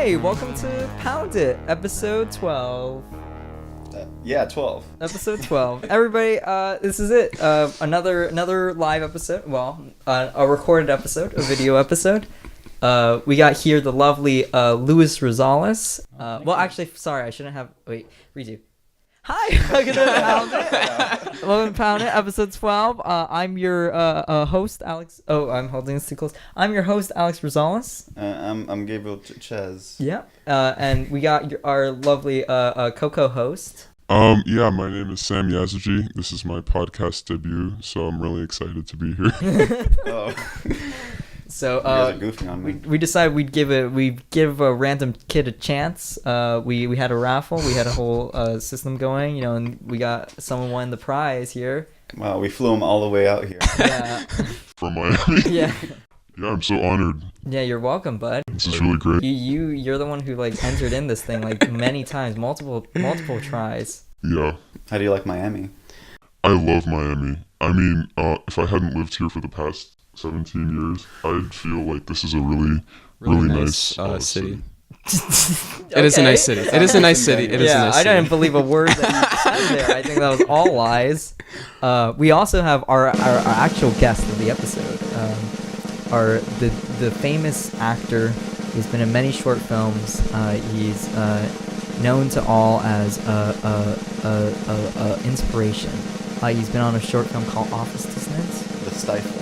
Hey, welcome to Pound It, episode 12. 12. Episode 12. Everybody, this is it. Another live episode. Well, a recorded episode, a video episode. We got here the lovely Luis Rosales. Well, actually, sorry, I shouldn't have. Wait, redo. Hi, welcome to Pound It. Welcome to Pound It, episode 12. I'm your host, Alex. Oh, I'm holding this too close. I'm your host, Alex Rosales. I'm Gabriel Ches. Yeah. And we got our lovely co-host. Yeah, my name is Sam Yaziji. This is my podcast debut, so I'm really excited to be here. Oh. So you guys are goofing on me. We decided we'd give a random kid a chance. We had a raffle, we had a whole system going, and we got someone won the prize here. Wow, we flew him all the way out here. Yeah. From Miami. Yeah. Yeah, I'm so honored. Yeah, you're welcome, bud. This is really great. You're the one who entered in this thing many times, multiple tries. Yeah. How do you like Miami? I love Miami. I mean, if I hadn't lived here for the past 17 years, I'd feel like this is a really nice city. It is a nice city. It is a nice city. It is a nice city. I didn't believe a word that you said there. I think that was all lies. We also have our actual guest of the episode. The famous actor who's been in many short films. He's known to all as inspiration. He's been on a short film called Office Dissonance. The Stifle.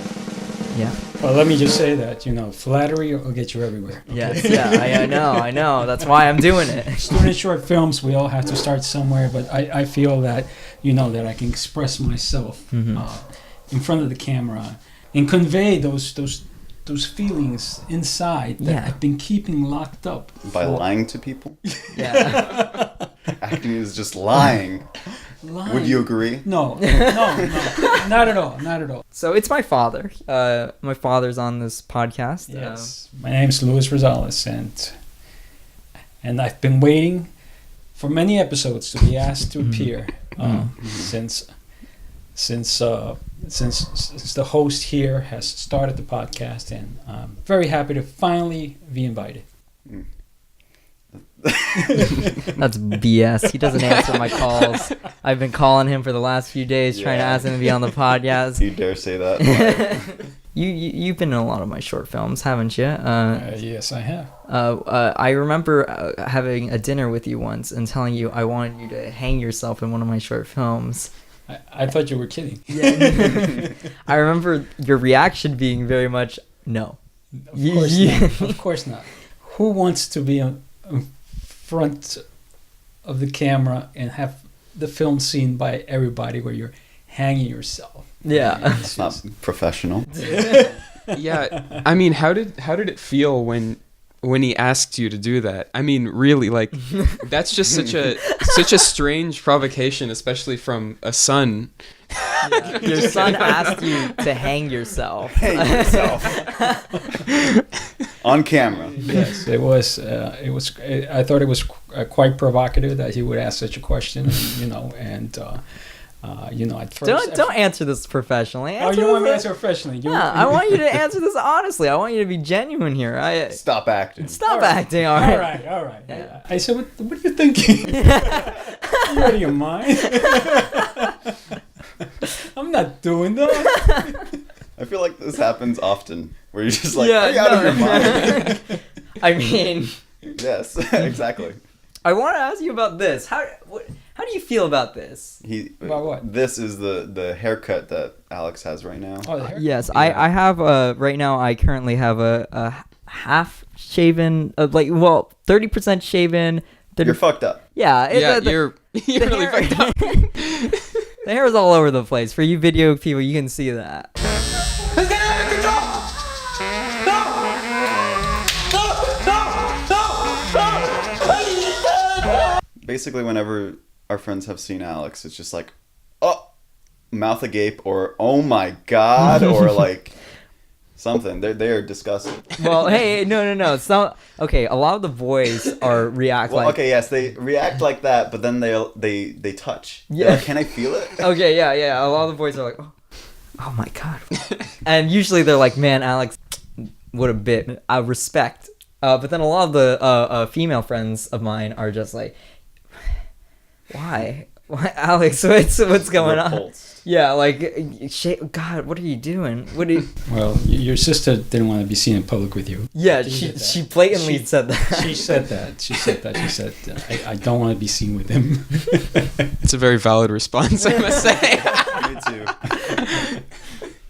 Yeah. Well, let me just say that, flattery will get you everywhere. Okay? Yes, yeah, I know. That's why I'm doing it. Student short films, we all have to start somewhere, but I feel that, that I can express myself in front of the camera and convey those feelings inside that I've been keeping locked up. By lying to people? Yeah. Acting is just lying. Would you agree? No, not at all. So it's my father. My father's on this podcast. Yes, my name is Luis Rosales, and I've been waiting for many episodes to be asked to appear since the host here has started the podcast, and I'm very happy to finally be invited. That's BS. He doesn't answer my calls. I've been calling him for the last few days trying to ask him to be on the podcast. You dare say that? You've been in a lot of my short films, haven't you? Yes, I have. I remember having a dinner with you once and telling you I wanted you to hang yourself in one of my short films. I thought you were kidding. Yeah. I remember your reaction being very much no. Of course not. Who wants to be in front of the camera and have the film seen by everybody where you're hanging yourself? Yeah. It's not professional. Yeah. I mean, how did it feel when he asked you to do that? I mean, really, that's just such a strange provocation, especially from a son. Yeah. Your son asked you to hang yourself. Hang yourself. On camera. Yes, it was. I thought it was quite provocative that he would ask such a question. At first. Don't answer this professionally. You want me to answer professionally? I want you to answer this honestly. I want you to be genuine here. Stop acting. Stop acting. All right. Yeah. I said, what are you thinking? You out of your mind? I'm not doing that. I feel like this happens often, where you're just are you out of your mind? I mean... Yes, exactly. I want to ask you about this. How do you feel about this? About what? This is the haircut that Alex has right now. Oh, the haircut? Yes, yeah. I have right now I currently have a half shaven, 30% shaven. You're fucked up. Yeah. You're really fucked up. The hair is all over the place. For you video people, you can see that. Basically, whenever our friends have seen Alex, it's just like, oh, mouth agape, or oh my god, or something. They are disgusted. Well, hey, no. So, okay, a lot of the boys react like... Okay, yes, they react like that, but then they touch. Yeah. Can I feel it? Okay, yeah. A lot of the boys are like, oh my god. And usually they're like, man, Alex, what a bit. I respect. But then a lot of the female friends of mine are just like, why, Alex? What's going on? Repulsed. Yeah, like, God, what are you doing? What do you? Well, your sister didn't want to be seen in public with you. Yeah, She did that. she blatantly said that. She said that. She said, I don't want to be seen with him. It's a very valid response, I must say. Me too.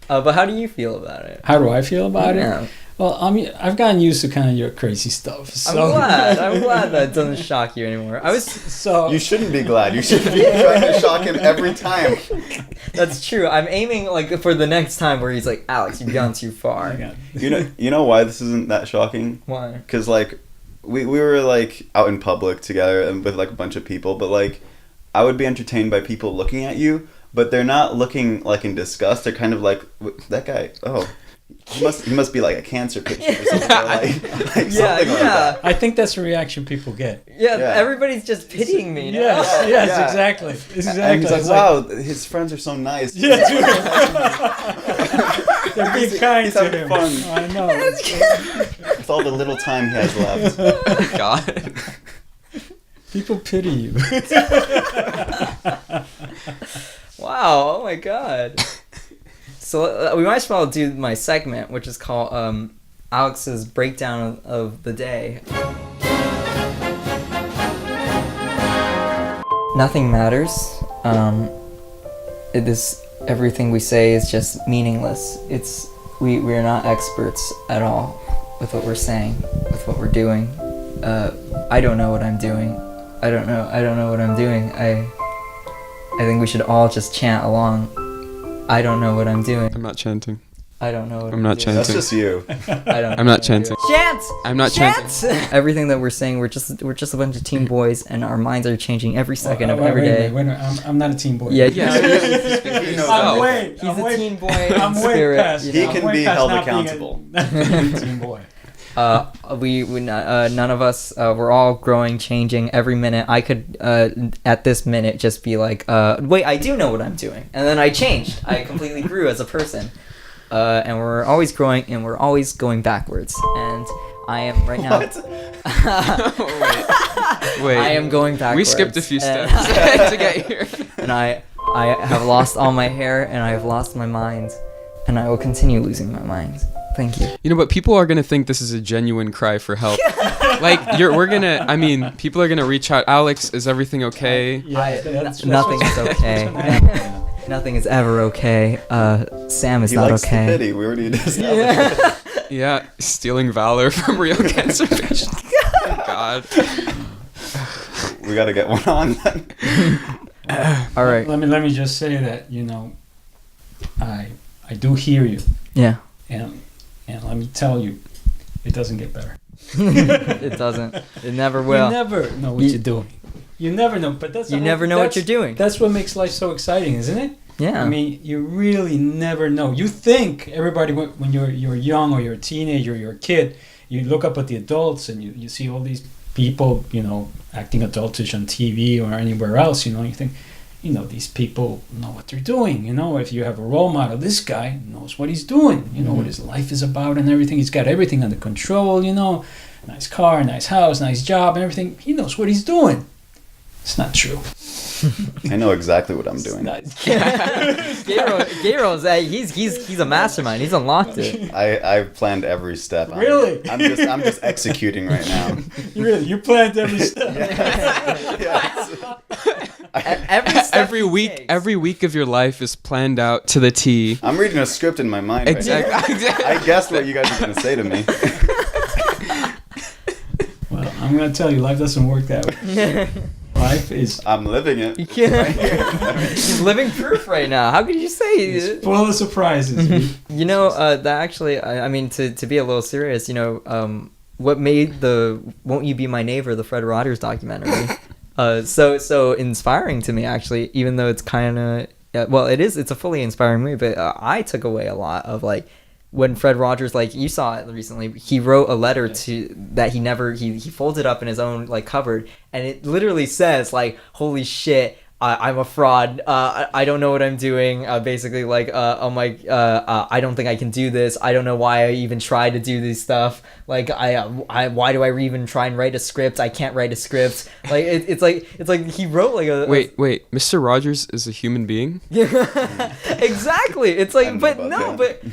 But how do you feel about it? How do I feel about Yeah. it? Well, I mean, I've gotten used to kind of your crazy stuff. So. I'm glad that it doesn't shock you anymore. So You shouldn't be glad. You should be trying to shock him every time. That's true. I'm aiming like for the next time where he's like, Alex, you've gone too far. You know why this isn't that shocking? Why? Because like we were like out in public together and with like a bunch of people, but like I would be entertained by people looking at you, but they're not looking like in disgust. They're kind of like, that guy. Oh, he must be like a cancer patient or something. Or like something like that. I think that's the reaction people get. Yeah, Yeah. everybody's just pitying me. Now. Yes, Yeah. exactly. And Exactly. he's like, It's wow, his friends are so nice. Yeah, dude. They're being kind He's to having him. fun. I know. With all the little time he has left. God. People pity you. Wow. Oh my God. So we might as well do my segment, which is called Alex's breakdown of the day. Nothing matters. Everything we say is just meaningless. We're not experts at all with what we're saying, with what we're doing. I don't know what I'm doing. I don't know what I'm doing. I think we should all just chant along. I don't know what I'm doing. I'm not chanting. I don't know what I'm not doing. That's chanting. just you. I don't I'm not chanting. Chant! I'm not Chant! Everything that we're saying, we're just a bunch of teen boys, and our minds are changing every second of every day. Wait, I'm not a teen boy. Yeah, Yeah, He knows I'm that. way. he's I'm a way, teen boy. I'm way spirit, past. you He know. can I'm way be past held not being accountable. a teen boy. None of us, we're all growing, changing every minute. I could, at this minute, just be like, wait, I do know what I'm doing. And then I changed. I completely grew as a person. And we're always growing, and we're always going backwards. And I am right now. Wait. I am going backwards. We skipped a few and- steps to get here. And I have lost all my hair, and I have lost my mind, and I will continue losing my mind. Thank you. You know, but people are gonna think this is a genuine cry for help. People are gonna reach out. Alex, is everything okay? Nothing is okay. Nothing is ever okay. Sam is He not likes okay. the pity. We already established. Yeah, stealing valor from real cancer patients. Oh, God. We gotta get one on then. All right. Let me just say that I do hear you, Yeah. and let me tell you, it doesn't get better. It doesn't. It never will. You never know what you're doing. You never know, but that's You never know what you're doing. That's what makes life so exciting, isn't it? Yeah. I mean, you really never know. You think everybody, when you're young or you're a teenager or you're a kid, you look up at the adults and you see all these people, acting adultish on TV or anywhere else, you think, these people know what they're doing. If you have a role model, this guy knows what he's doing, what his life is about and everything. He's got everything under control, nice car, nice house, nice job and everything. He knows what he's doing. It's not true. I know exactly what I'm doing. Gabriel's he's a mastermind. He's unlocked it. I've planned every step. Really? I'm just executing right now. You planned every step. Every step Every week of your life is planned out to the T. I'm reading a script in my mind. Right now. Exactly. I guessed what you guys were gonna say to me. Well, I'm going to tell you, life doesn't work that way. Life is I'm living it. He's living proof right now. How could you say? it's full of surprises. That actually, I mean, to be a little serious, what made the "Won't You Be My Neighbor" the Fred Rogers documentary so inspiring to me, actually, even though it's kind of it's a fully inspiring movie, but I took away a lot of when Fred Rogers, you saw it recently, he wrote a letter that he folded up in his own cupboard, and it literally says holy shit, I'm a fraud. I don't know what I'm doing. Basically, like, I don't think I can do this. I don't know why I even try to do this stuff. Like, why do I even try and write a script? I can't write a script. Like, it's like he wrote like a Wait, Mr. Rogers is a human being? Exactly. It's like, but no, but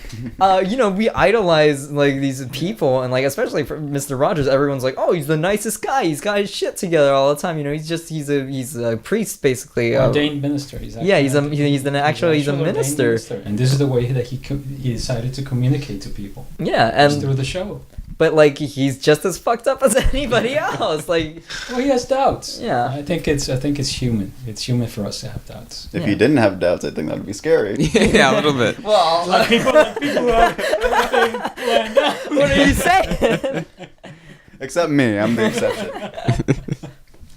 you know, we idolize like these people, and like especially for Mr. Rogers, everyone's like, oh, he's the nicest guy. He's got his shit together all the time. You know, he's a priest basically. Ordained minister. He's yeah, he's a minister. And this is the way that he decided to communicate to people. Yeah, and through the show. But like he's just as fucked up as anybody else. Like, well, he has doubts. Yeah, I think it's human. It's human for us to have doubts. If you didn't have doubts, I think that would be scary. Yeah, a little bit. Well, like people who have everything planned out. What are you saying? Except me, I'm the exception.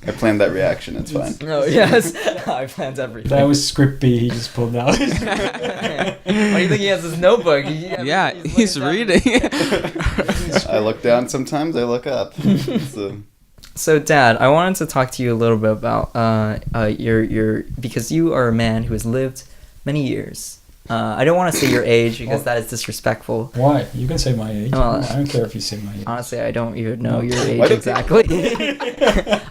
I planned that reaction. It's fine. Oh yes, I planned everything. That was script B. He just pulled out. Why do you think he has his notebook? He's reading. I look down sometimes. I look up. So, Dad, I wanted to talk to you a little bit about your because you are a man who has lived many years. I don't want to say your age because that is disrespectful. Why? You can say my age. I don't care if you say my age. Honestly, I don't even know your age exactly.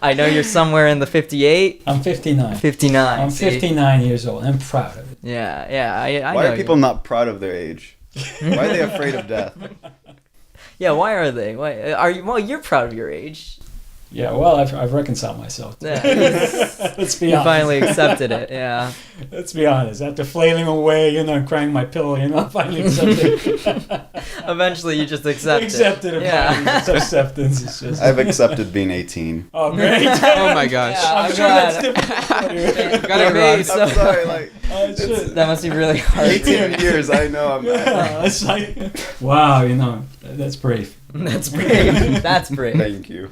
I know you're somewhere in the 58. I'm 59. 59. I'm 59 years old. I'm proud of it. Yeah. I why know are people not proud of their age? Why are they afraid of death? Yeah, why are they? Why are you? Well, you're proud of your age. Yeah, well, I've reconciled myself. Yeah. Let's be honest. You finally accepted it, yeah. Let's be honest. After flailing away, and crying my pillow, I finally accepted it. Eventually, you just accepted it. Yeah. It's acceptance. It's just... I've accepted being 18. Oh, great. Oh, my gosh. Yeah, I'm sure that's difficult for you. Got it made, I'm sorry, that must be really hard. 18 years, I know I'm not. It's like, wow, that's brave. That's brave. That's brave. Thank you.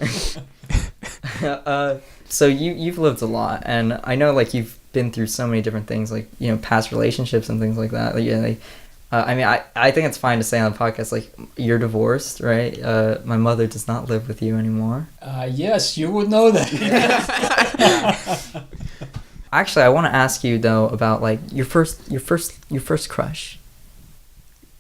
So you've lived a lot, and I know like you've been through so many different things, like past relationships and things like that. I mean, I think it's fine to say on the podcast like you're divorced, right? My mother does not live with you anymore. Yes, you would know that. Actually, I want to ask you though about like your first crush.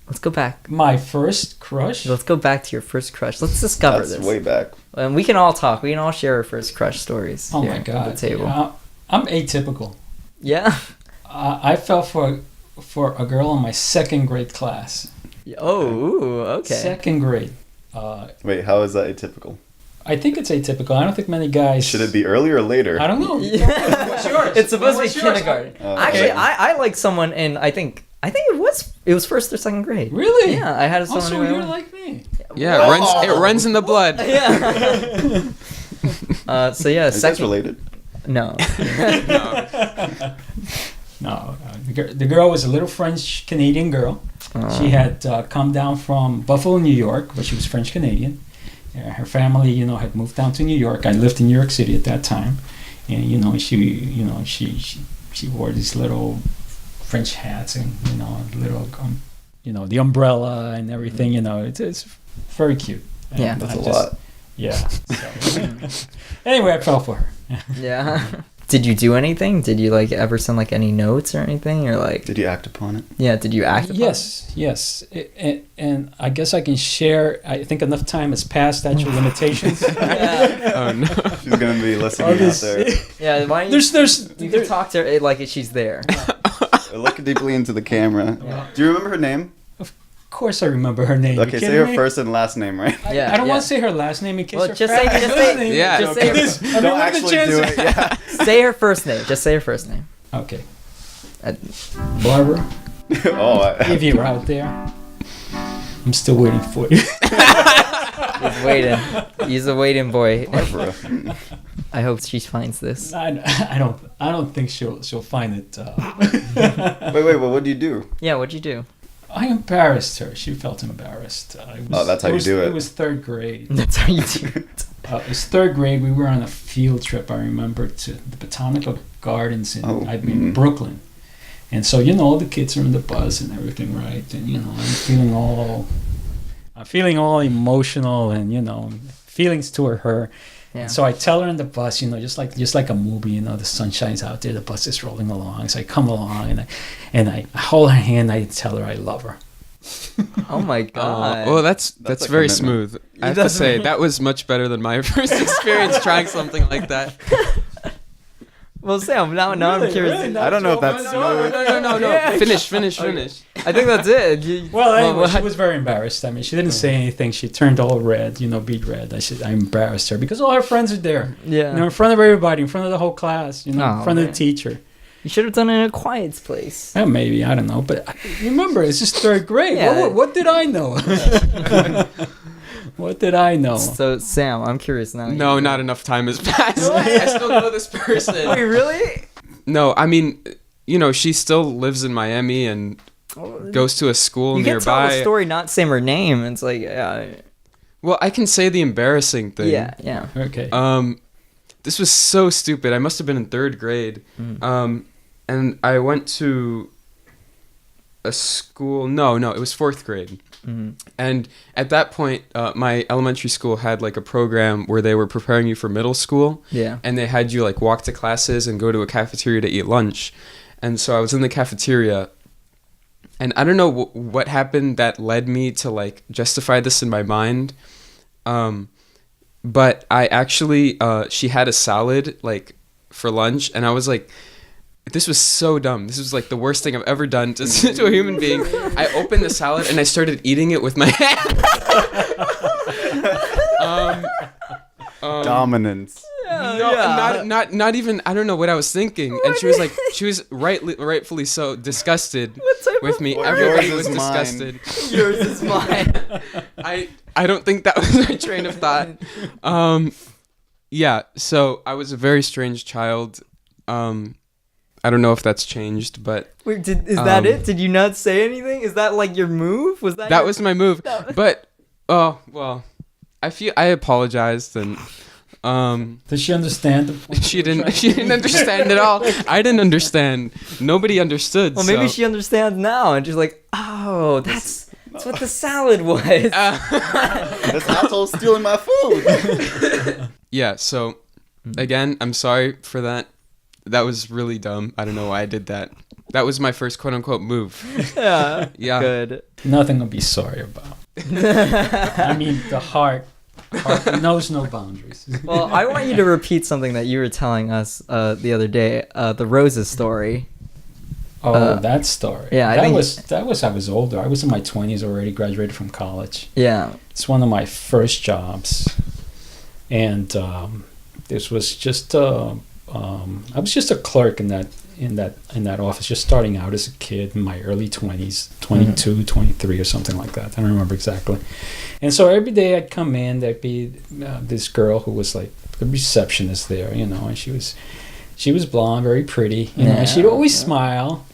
Let's go back. My first crush? Let's go back to your first crush. Let's discover this. That's way back. And we can all talk. We can all share our first crush stories. Oh here my god! At the table. Yeah, I'm atypical. Yeah. I fell for a girl in my second grade class. Oh, ooh, okay. Second grade. Wait, how is that atypical? I think it's atypical. I don't think many guys. Should it be earlier or later? I don't know. Yeah. What's yours? It's supposed to be What's yours? kindergarten. Okay. Actually, I like someone in I think it was first or second grade. Really? Yeah, I had someone. Also, who I you're went- like me. Yeah, it runs in the blood. Yeah. So yeah, Is this second. related? No. No, the girl was a little French Canadian girl. She had come down from Buffalo, New York, but she was French Canadian. Her family, had moved down to New York. I lived in New York City at that time, and she wore these little French hats and little the umbrella and everything. It's very cute. And Yeah. That's a lot. Yeah. So, anyway, I fell for her. Yeah. Did you do anything? Did you ever send any notes or anything? Or Did you act upon it? Yeah, did you act upon it? Yes. And I guess I can share. I think enough time has passed statute limitations. Yeah. Oh no. She's gonna be listening out there. Yeah, why don't you You can talk to her like she's there. Look deeply into the camera. Yeah. Do you remember her name? Of course I remember her name. Okay, You say kidding her me? first and last name, right? Yeah, I don't yeah. want to say her last name in case Well, her just say- fat just is say- listening. Yeah. Just Okay. say her- This- I mean, Don't what are the actually do chances? it. Yeah. Say her first name. Just say her first name. Okay. Uh, Barbara, if I you're out there, I'm still waiting for you. He's waiting. He's a waiting boy. Barbara. I hope she finds this. I don't think she'll find it. Wait, what do you do? Yeah, what'd you do? I embarrassed her. She felt embarrassed. That's how you do it. It was third grade. That's how you do it. It was third grade. We were on a field trip, I remember, to the Botanical Gardens in Brooklyn. And so, all the kids are in the bus and everything, right? And, I'm feeling all emotional and, feelings toward her. Yeah. So I tell her in the bus, just like a movie, the sun shines out there, the bus is rolling along. So I come along and I hold her hand, I tell her I love her. Oh my god. Oh, that's a very commitment. smooth. I have to say that was much better than my first experience trying something like that. Well, Sam, now I'm curious. Really? I don't know if that's smooth. No. Yeah. Finish. I think that's it. Well, anyway, what- she was very embarrassed. I mean, she didn't say anything. She turned all red, beet red. I embarrassed her because all her friends are there. Yeah. In front of everybody, in front of the whole class, in Oh, front of man. the teacher. You should have done it in a quiet place. Maybe, I don't know. But remember, it's just third grade. Yeah. What did I know? What did I know? So, Sam, I'm curious now. No, not enough time has passed. I still know this person. Wait, really? No, I mean, she still lives in Miami and goes to a school You can tell nearby. the story, not say her name. It's like, yeah. Well, I can say the embarrassing thing. Yeah. Okay. This was so stupid. I must have been in third grade. And I went to a school. No, it was fourth grade. Mm-hmm. And at that point, my elementary school had like a program where they were preparing you for middle school. Yeah. And they had you like walk to classes and go to a cafeteria to eat lunch. And so I was in the cafeteria. And I don't know what happened that led me to like justify this in my mind. But I actually, she had a salad like for lunch, and I was like, this was so dumb. This was like the worst thing I've ever done to a human being. I opened the salad and I started eating it with my hand. Dominance. No, not even. I don't know what I was thinking. And she was rightfully so disgusted with me. Well, Everybody yours was is mine. disgusted. Yours is mine. I don't think that was my train of thought. Yeah. So I was a very strange child. I don't know if that's changed, but Wait, is that it? Did you not say anything? Is that like your move? Was that that your- was my move. But well, I apologized and Did she understand the point? she didn't understand at all. I didn't understand. Nobody understood. Well, maybe so. she understands now, and she's like, "Oh, that's what the salad was." This asshole's stealing my food. Yeah, so again, I'm sorry for that. That was really dumb. I don't know why I did that. That was my first quote unquote move. Yeah. Yeah. Good. Nothing to be sorry about. I mean, the heart knows no boundaries. Well, I want you to repeat something that you were telling us the other day, the roses story. That story. Yeah, I was older. I was in my 20s already, graduated from college. Yeah. It's one of my first jobs, and this was just I was just a clerk in that office, just starting out as a kid in my early 20s, 22, 23 or something like that. I don't remember exactly. And so every day I'd come in, there'd be this girl who was like the receptionist there, and she was blonde, very pretty, and she'd always smile,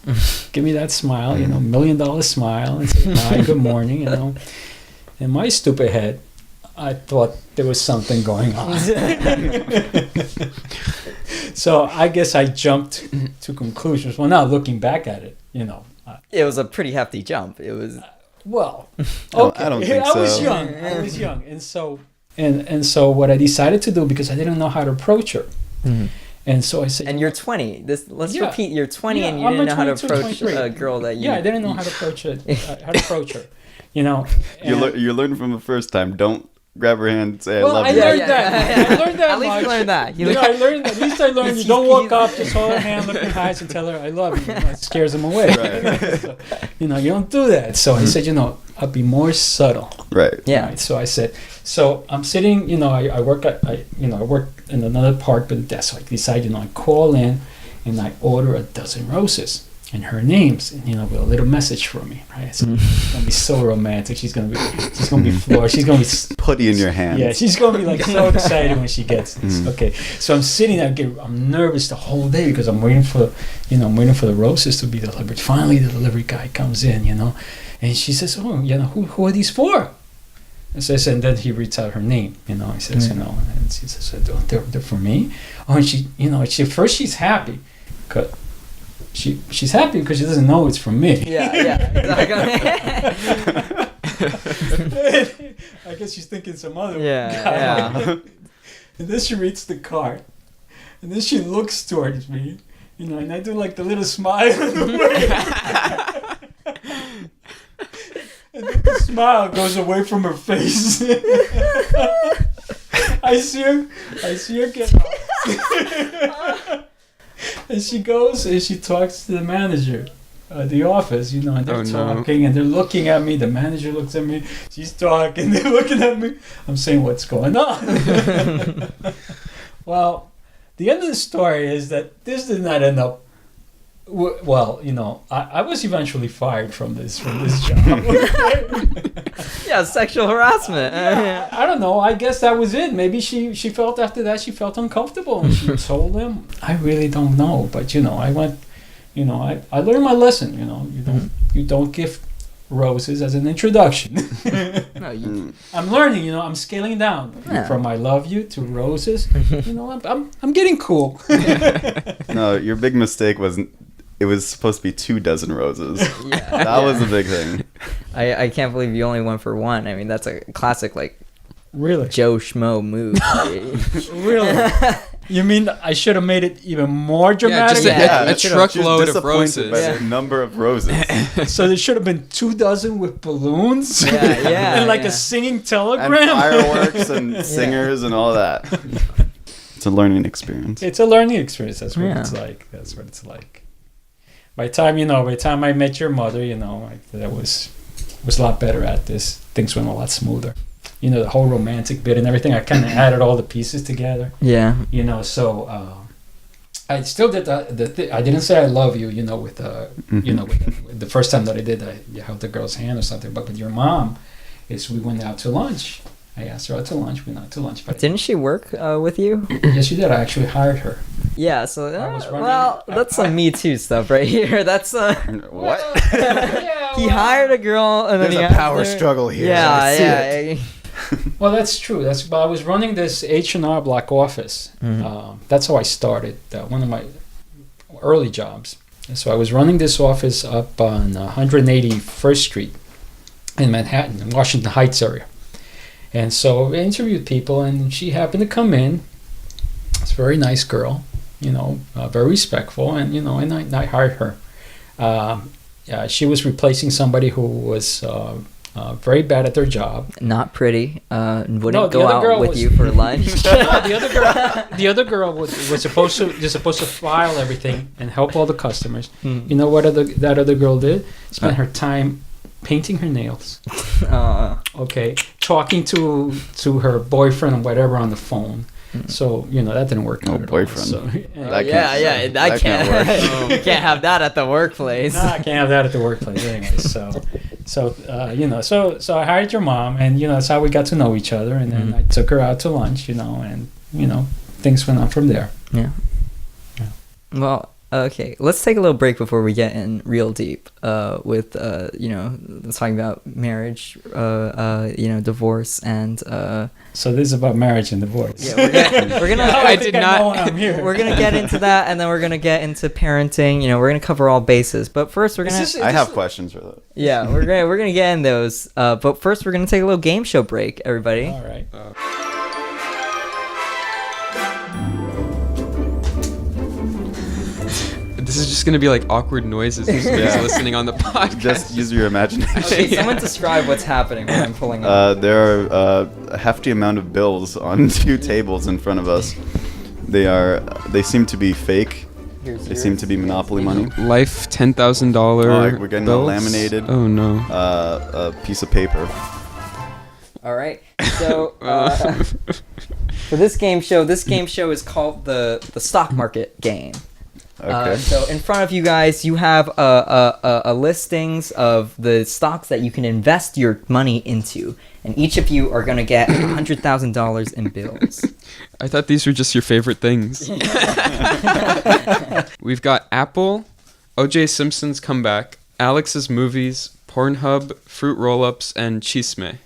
give me that smile, $1 million smile, and say, hi, good morning, In my stupid head, I thought there was something going on. So I guess I jumped to conclusions. Well, now looking back at it, It was a pretty hefty jump. It was. well, Oh, okay. I don't think I was so. young. And so and so what I decided to do, because I didn't know how to approach her, and so I said, And you're 20. Let's Yeah. repeat. You're 20, Yeah, and you I'm didn't know how to 22, approach 23. a girl that you. yeah, I didn't know how to approach her. You learned from the first time. Don't grab her hand and say, Well, I love I you. learned that. I learned that At least much. you learned that. You know, I learned. At least I learned. You don't walk up, just hold her hand, look in her eyes, and tell her I love you. It scares them away. Right. So, you don't do that. So I said, I'll be more subtle. Right. Yeah. Right? So I said, so I'm sitting. I work I work in another part, but desk. So I decide, I call in, and I order a dozen roses and her names, and with a little message for me. Right? So it's gonna be so romantic. She's gonna be floored. She's gonna be. Putty in your hands. Yeah, she's gonna be like so excited when she gets this. Okay, so I'm sitting there, I'm nervous the whole day because I'm waiting for the roses to be delivered. Finally, the delivery guy comes in, and she says, "Oh, who are these for?" And says, and then he reads out her name, he says, and she says, "They're for me." Oh, and she first she's happy, cause she's happy because she doesn't know it's from me. Yeah. Exactly. I guess she's thinking some other Yeah, guy. yeah. And then she reads the card. And then she looks towards me, you know, and I do like the little smile in the way. And then the smile goes away from her face. I see her get up. And she goes and she talks to the manager at the office, you know, and they're talking and they're looking at me. The manager looks at me. She's talking. They're looking at me. I'm saying, what's going on? Well, the end of the story is that this did not end up. Well, you know, I was eventually fired from this job. Yeah, sexual harassment. Yeah, I don't know. I guess that was it. Maybe she felt after that she felt uncomfortable and she told him. I really don't know, but you know, I went. You know, I learned my lesson. You know, you don't give roses as an introduction. No, I'm learning. You know, I'm scaling down from I love you to roses. You know, I'm getting cool. No, your big mistake wasn't. It was supposed to be 24 roses. Yeah. That was the big thing. I can't believe you only went for one. I mean, that's a classic, like, Really? Joe Schmo move. Really? You mean I should have made it even more dramatic? A truckload of disappointed roses. by the number of roses. So there should have been 24 with balloons. Yeah, and like yeah. a singing And telegram. fireworks and singers and all that. It's a learning experience. It's a learning experience. That's what Yeah. it's like. That's what it's like. By the time I met your mother, you know, that was a lot better at this. Things went a lot smoother. You know, the whole romantic bit and everything. I kind of added all the pieces together. Yeah. You know, so I still did I didn't say I love you. You know, with you know, with the first time that I did, I held the girl's hand or something. But with your mom, we went out to lunch. I asked her out to lunch. We went out to lunch. But Didn't she work with you? yes, she did. I actually hired her. Yeah, so I was running- well, that's some Me Too stuff right here. That's What? he hired a girl and then There's he a asked power her- struggle here. Yeah, I see yeah. Well, that's true. But I was running this H&R Block office. That's how I started. One of my early jobs. And so I was running this office up on 181st Street in Manhattan, in Washington Heights area. And so I interviewed people, and she happened to come in. It's a very nice girl, you know, very respectful, and you know, and I hired her. She was replacing somebody who was very bad at their job. Not pretty. Wouldn't No, the go other out girl with was- you for lunch. No, the other girl was supposed to file everything and help all the customers. You know what that other girl did? Spent her time painting her nails. Okay, talking to her boyfriend or whatever on the phone. So you know that didn't work. Oh, out at all. boyfriend. So, That Yeah, that can't work. You can't have that at the workplace. No, I can't have that at the workplace anyway. So you know, so I hired your mom, and you know that's how we got to know each other. And then I took her out to lunch, you know, and you know things went on from there. Yeah. Well, okay. Let's take a little break before we get in real deep. With you know, talking about marriage, you know, divorce, and So this is about marriage and divorce. yeah, we're gonna. I did think I know not- when I'm here. We're gonna get into that, and then we're gonna get into parenting. You know, we're gonna cover all bases. But first, we're gonna. I have questions for that. Yeah, we're gonna get in those. But first, we're gonna take a little game show break, everybody. All right. This is just gonna be like awkward noises for somebody's Yeah. listening on the podcast. Just use your imagination. Okay, someone describe what's happening when I'm pulling up. There are a hefty amount of bills on 2 tables in front of us. They seem to be fake. They seem to be Monopoly money. Life $10,000. Oh, we're getting a bills? laminated- Oh no. A piece of paper. All right. So for this game show is called the stock market game. Okay. So in front of you guys, you have a listings of the stocks that you can invest your money into, and each of you are gonna get $100,000 in bills. I thought these were just your favorite things. We've got Apple, O.J. Simpson's Comeback, Alex's Movies, Pornhub, Fruit Roll-Ups, and Chisme.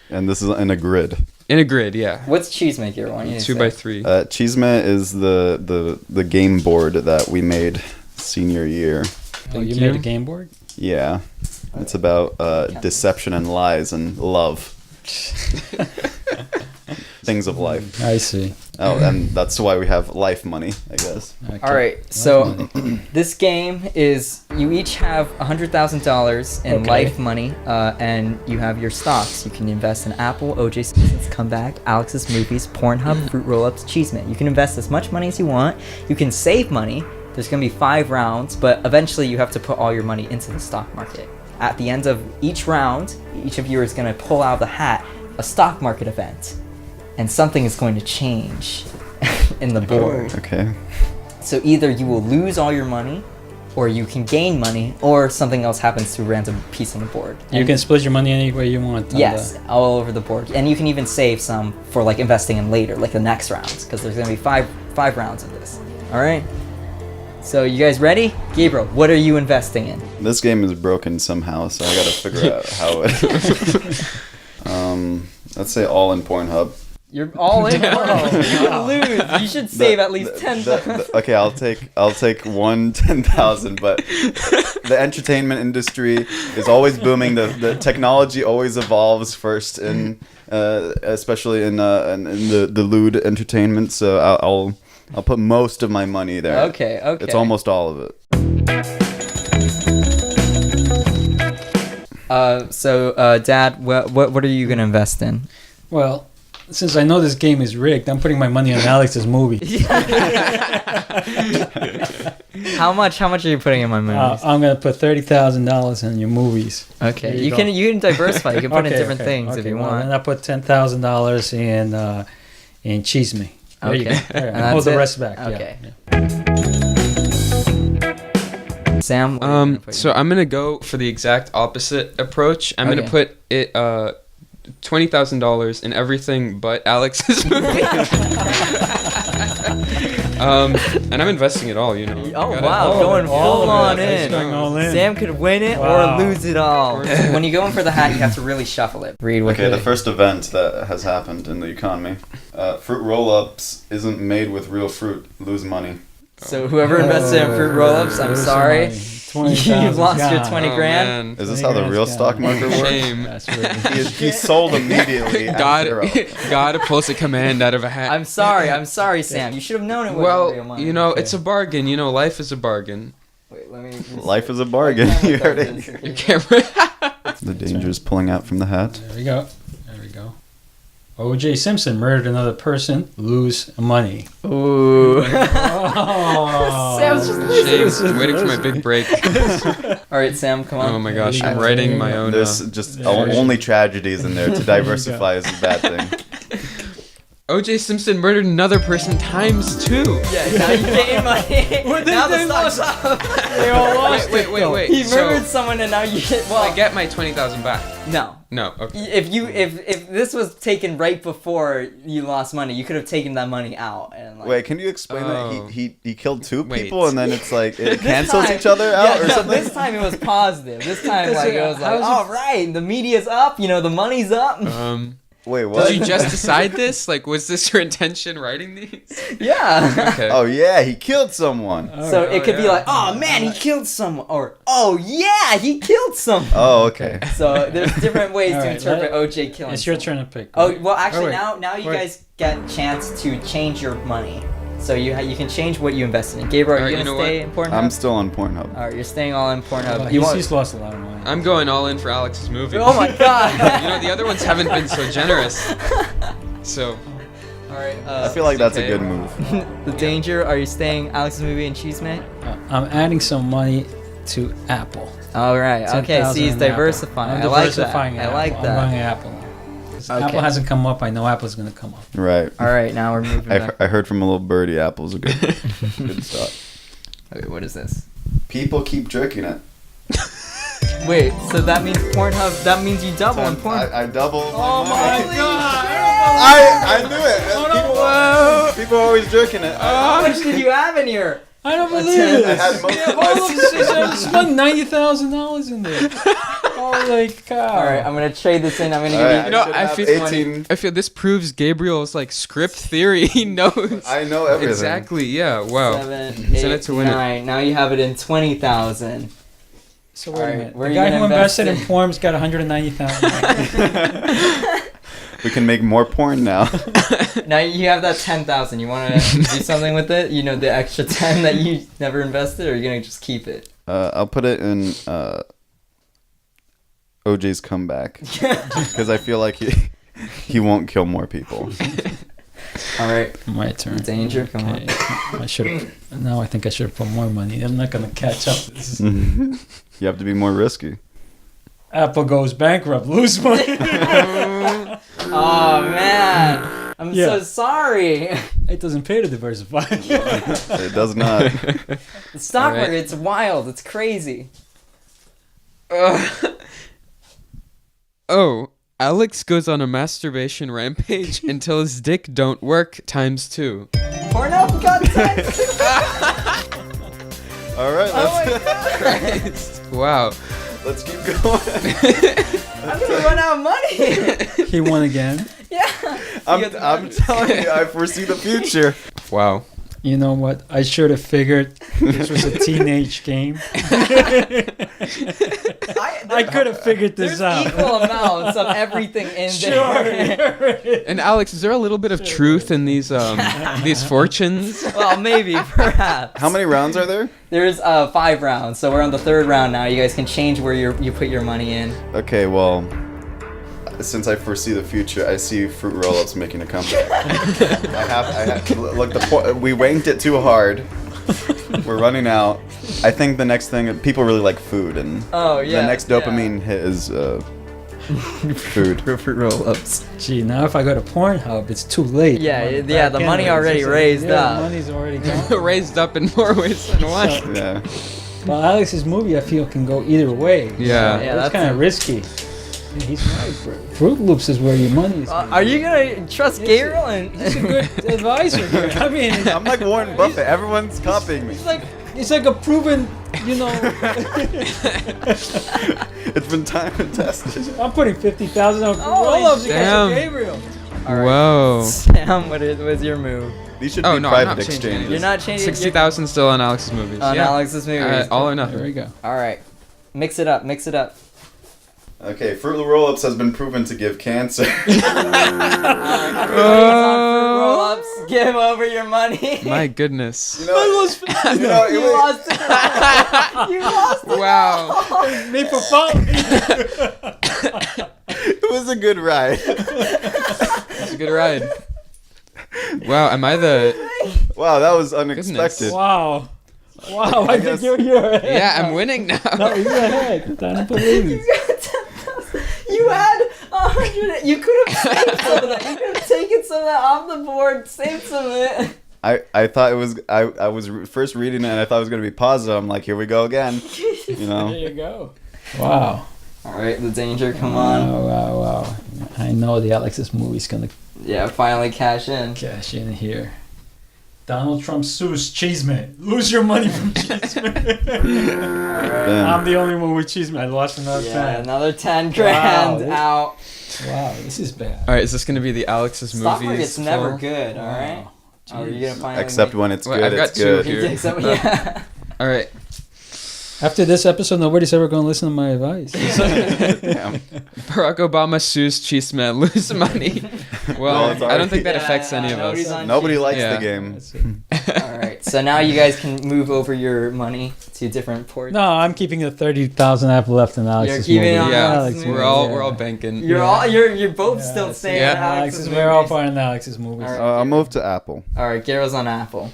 And this is in a grid. In a grid, yeah. What's Cheesemaker one? 2x3. Chisme is the game board that we made senior year. Oh, you Thank made you. a game board? Yeah. It's about deception and lies and love. things of life. I see. Oh, and that's why we have life money, I guess. Okay. All right, so this game is you each have $100,000 in Okay. life money, and you have your stocks. You can invest in Apple, OJ Simpson's Comeback, Alex's Movies, Pornhub, Fruit Roll-Ups, Cheesemate. You can invest as much money as you want. You can save money. There's gonna be 5 rounds, but eventually you have to put all your money into the stock market. At the end of each round, each of you is gonna pull out of the hat a stock market event, and something is going to change in the board. Okay. So either you will lose all your money, or you can gain money, or something else happens to a random piece on the board. You And can split your money any way you want. on yes, all over the board, and you can even save some for like investing in later, like the next rounds, because there's gonna be five rounds of this. All right. So you guys ready? Gabriel, what are you investing in? This game is broken somehow, so I gotta figure out how it. Let's say all in Pornhub. You're all in. Oh, you're gonna lose. You should save at least 10. Okay, I'll take 10,000. But the entertainment industry is always booming. The technology always evolves first, especially in the lewd entertainment. So I'll put most of my money there. Okay. It's almost all of it. Dad, what are you gonna invest in? Well, since I know this game is rigged, I'm putting my money on Alex's movie. How much are you putting in my movies? I'm gonna put $30,000 in your movies. Okay, There you go. can diversify. You can put in different things if you well, want. then I put $10,000 in Cheese Me. There you go. Okay. All right, And hold that's the it? rest back. Okay. Yeah. Sam, what are you gonna put So in? I'm gonna go for the exact opposite approach. I'm gonna Okay. put it $20,000 in everything but Alex's movie. And I'm investing it all, you know. Oh Gotta- wow, going all full of on it. He's in. going all in. Sam could win it Wow. or lose it all. When you go in for the hat, you have to really shuffle it. Read what. Okay, the first event that has happened in the economy. Fruit roll-ups isn't made with real fruit. Lose money. So whoever invested in fruit roll-ups, I'm sorry, you've lost your 20 Oh, grand. man. Is this how the real stock market works? Shame. That's really He sold immediately at God, zero. God pulls a command out of a hat. I'm sorry, Sam. You should have known it was real Well, money. you know, it's a bargain. You know, life is a bargain. Wait, let me. Life is a bargain. You heard it. Your camera. The danger is pulling out from the hat. There we go. There we go. O.J. Simpson murdered another person. Lose money. Ooh. Oh. Sam's just Shame. Waiting for my big break. All right, Sam, come on. Oh my gosh, I'm Yeah. writing my own. There's just There you go. only tragedies in there. To diversify is a bad thing. O.J. Simpson murdered another person times 2. Yeah, now you gain money. Now the stock's up. They all lost it, though. Wait. He So, murdered someone and now you get. Well, I get my 20,000 back. no. No, okay. If this was taken right before you lost money, you could have taken that money out and like. Wait, can you explain Oh. that he killed 2 Wait. people and then it's like it This cancels time- each other out yeah, or no, something? This time it was positive. This time like it was like, How's it- all right, the media's up. You know, the money's up. Wait, what? Did you just decide this? Like, was this your intention writing these? Yeah. Okay. Oh yeah, he killed someone. So it could be yeah. like, oh man, he killed someone, or oh yeah, he killed someone. Oh okay. So there's different ways All to right, interpret let- OJ killing. It's your someone. turn to pick. Oh well, actually wait. now you Wait. guys get a chance to change your money. So you can change what you invested in. Gabriel, are Alright, you you gonna know stay in Pornhub? I'm still on Pornhub. All right, you're staying all in Pornhub. Well, you he's lost a lot of money. I'm going all in for Alex's movie. Oh my god. You know, the other ones haven't been so generous. So, All right. I feel like that's a okay. good move. The danger. Are you staying Alex's movie and Cheese Mate? I'm adding some money to Apple. All right. Okay. 10,000 See, he's in Apple. diversifying. I'm I like that. diversifying I Apple. like I'm that. going Apple. Okay. Apple hasn't come up. I know Apple's going to come up. Right. All right. Now we're moving back. I heard from a little birdie apple's a good good start. Okay. What is this? People keep jerking it. Wait. So that means Pornhub. That means you double in Pornhub. I doubled. Oh my god! I knew it. People are always jerking it. How much did you have in here? I don't believe ten. it. I had most of All of my this, I spent $90,000 in there. Holy cow! All right. I'm gonna trade this in. I'm gonna give Alright, you. You know, should I have feel- 18. I feel this proves Gabriel's like script theory. He knows. I know everything. Exactly, yeah, wow. 7, Send 8, it to win it. 9. Now you have it in 20,000. So wait a Alright, minute. where The are you guy gonna who invest invested in in? Form's got $190,000. We can make more porn now. Now you have that 10,000. You want to do something with it? You know, the extra 10 that you never invested, or are you gonna just keep it? I'll put it in OJ's comeback because I feel like he won't kill more people. All right, My turn. Danger, come on. I should have. Now I think I should have put more money. I'm not gonna catch up. This is, You have to be more risky. Apple goes bankrupt. Lose money. Oh man, I'm so sorry. It doesn't pay to diversify. It does not. The stock All right. market, it's wild. It's crazy. Oh, Alex goes on a masturbation rampage until his dick don't work ×2. Porno content. All right, Oh my god. Wow. let's keep going. I'm gonna run out of money. He won again. Yeah. I'm telling you, I foresee the future. Wow. You know what? I should have figured this was a teenage game. I could have figured this There's out. equal amounts of everything in there. And Alex, is there a little bit of truth in these fortunes? Well, maybe, perhaps. How many rounds are there? There's 5 rounds, so we're on the 3rd round now. You guys can change where you put your money in. Okay, well, since I foresee the future, I see fruit roll-ups making a comeback. I have. Look, we wanked it too hard. We're running out. I think the next thing, people really like food, and Oh yeah. the next dopamine hit is food. Fruit roll-ups. Gee, now if I go to Pornhub, it's too late. Yeah, Back the end, money it's already just raised the up. money's already gone. Raised up in more ways than one. Yeah. Well, Alex's movie, I feel, can go either way. Yeah. Yeah, that's that's kind of risky. And he's right. Fruit Loops is where your money is. Are you gonna trust Gabriel? And He's a good advisor here. I mean, I'm like Warren Buffett. Everyone's copying me. it's like a proven, you know. It's been time and tested. I'm putting 50,000 on fruit Holy roll-ups because damn. of Gabriel. All right. Whoa. Sam, what's your move? These should Oh, be no, I'm not private changing exchanges. You're not changing 60,000 still on Alex's movies. on Yeah. Alex's movies. All or There nothing. we go. All right, mix it up. Mix it up. Okay, fruit roll-ups has been proven to give cancer. Roll-ups. Give over your money. My goodness. You know, You lost it. You lost it. Wow. Me for fun. it was a good ride. It's a good ride. Wow, am I the... Wow, that was unexpected. Wow. Wow, I guess- think you're ahead. Yeah, I'm winning now. No, you're ahead. I don't believe it. You had 100. You could have saved some of that. You could have taken some of that off the board, saved some of it. I thought it was I was first reading it and I thought it was gonna be positive. I'm like, here we go again. You There know. you go. Wow. All right, the danger. Come on. Wow. I know the Alex's movie's gonna Yeah, finally cash in. cash in here. Donald Trump sues Cheeseman. Lose your money from Cheeseman. Damn. I'm the only one with Cheeseman. I lost another Yeah, 10. another 10 grand Wow. out. Wow, this is bad. All right, is this going to be the Alex's Stock movies? market's never full? good. All right. Wow. Oh, are you gonna finally? Except when it's Well, good, I've got it's two good. here. Yeah. All right. After this episode, nobody's ever going to listen to my advice. Damn. Barack Obama sues Cheeseman, lose money. Well, Well, it's I don't think that already- affects Yeah, any of nobody's us. on Nobody cheese. likes Yeah. the game. That's it. All right. So now you guys can move over your money to different ports. No, I'm keeping the 30,000 I have left in Alex's keeping movie. it on Yeah, Alex's Alex's movie. we're all yeah. banking. You're both Yeah, still that's staying it. at Yeah. Alex's We're all movies. part of Alex's movies. All right. I'll move to Apple. All right, Gabriel's on Apple.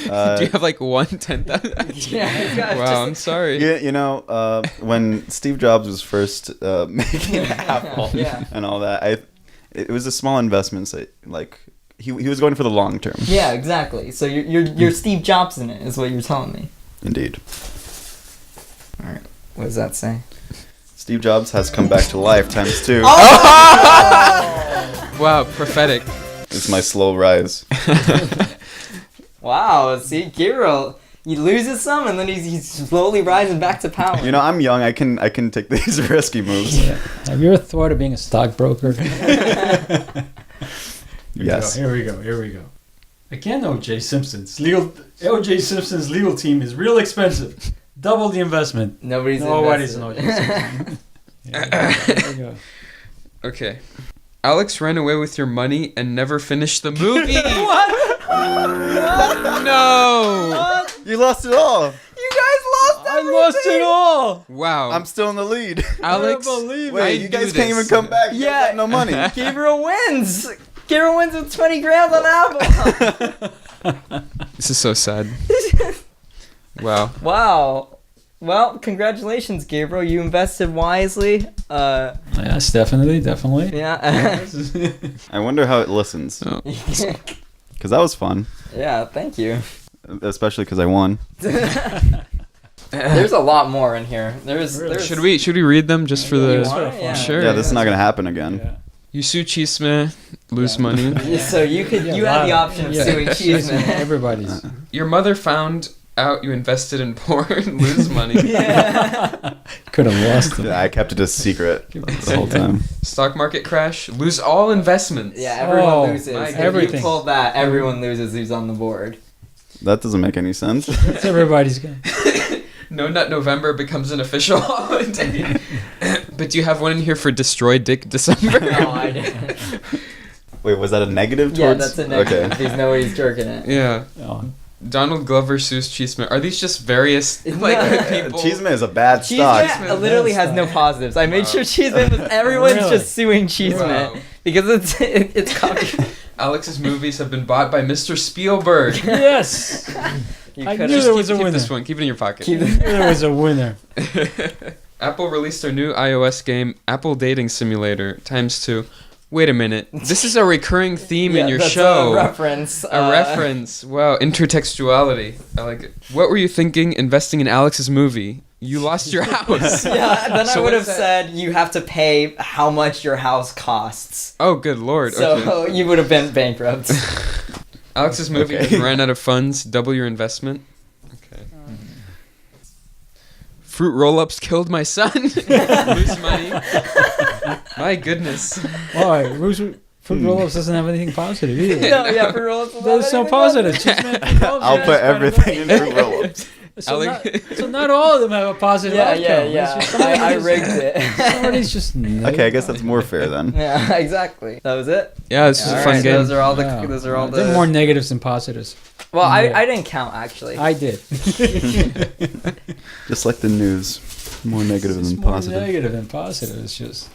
Do you have like 10,000? Yeah, he's got Wow, I'm sorry. You know, when Steve Jobs was first making Apple Yeah. and all that, it was a small investment. So like he was going for the long term. Yeah, exactly. So you're Steve Jobs in it, is what you're telling me. Indeed. All right. What does that say? Steve Jobs has come back to life ×2. Wow, prophetic. It's my slow rise. Wow. See, Gabriel, he loses some, and then he's slowly rising back to power. You know, I'm young. I can take these risky moves. Yeah. Have you ever thought of being a stockbroker? Yes. Here we go. Again, O.J. Simpson's legal team is real expensive. Double the investment. Nobody's Nobody's invested. an O.J. Simpson. Yeah, there we go. Okay. Alex ran away with your money and never finished the movie. No. You lost it all. You guys lost I everything. lost it all. Wow. I'm still in the lead. Alex, Wait, you guys can't even come back. You Yeah. got no money. Gabriel wins. Gabriel wins with 20 grand on Apple. This is so sad. Wow. Wow. Well, congratulations, Gabriel. You invested wisely. Yes, definitely. Yeah. I wonder how it listens. Oh. Because that was fun. Yeah, thank you. Especially because I won. There's a lot more in here. There's Should we read them just for You the... want it? Yeah. Sure. Yeah, this is not going to happen again. Yeah. You sue Chisme, lose money. Yeah, so you had the option of suing Cheeseman. Everybody's. Your mother found out you invested in porn, lose money. Yeah. Could have lost it. Yeah, I kept it a secret the whole time. Stock market crash, lose all investments. Yeah, everyone Oh, loses. my If everything. you pull that, everyone loses who's on the board. That doesn't make any sense. It's everybody's game. No Nut November becomes an official holiday. But do you have one in here for Destroy Dick December? No, I didn't. Wait, was that a negative Yeah, towards? that's a negative. Okay. Because nobody's jerking it. Yeah. Oh, Donald Glover sues Chisme. Are these just various No. people? Cheeseman is a bad stock. Cheeseman literally has no positives. I made sure Cheeseman was everyone's Really? just suing Cheeseman Wow. because it's copy. Alex's movies have been bought by Mr. Spielberg. yes. You I could knew have there was a Keep winner. this one. Keep it in your pocket. keep There was a winner. Apple released their new iOS game, Apple Dating Simulator ×2. Wait a minute. This is a recurring theme in your that's show. A reference. A reference. Wow, intertextuality. I like it. What were you thinking investing in Alex's movie? You lost your house. Yeah, then So I would have what's that? said you have to pay how much your house costs. Oh, good lord. So Okay. you would have been bankrupt. Alex's movie Okay. has ran out of funds. Double your investment. Okay. Fruit roll-ups killed my son. Lose money. My goodness. Why? Fruit roll-ups doesn't have anything positive either. No, yeah, for rolls. There's no positive. I'll put everything in fruit roll-ups. So Alex- not all of them have a positive Yeah, outcome. yeah. It's just I rigged it. somebody's just Okay, I guess that's more fair then. Yeah, exactly. That was it. Yeah, this is a All fun right, game. Those are all the. Wow. Those are all There are the. more negatives than positives. Well, Yeah. I didn't count actually. I did. Just like the news. More negative It's than more positive. negative than positive. It's just,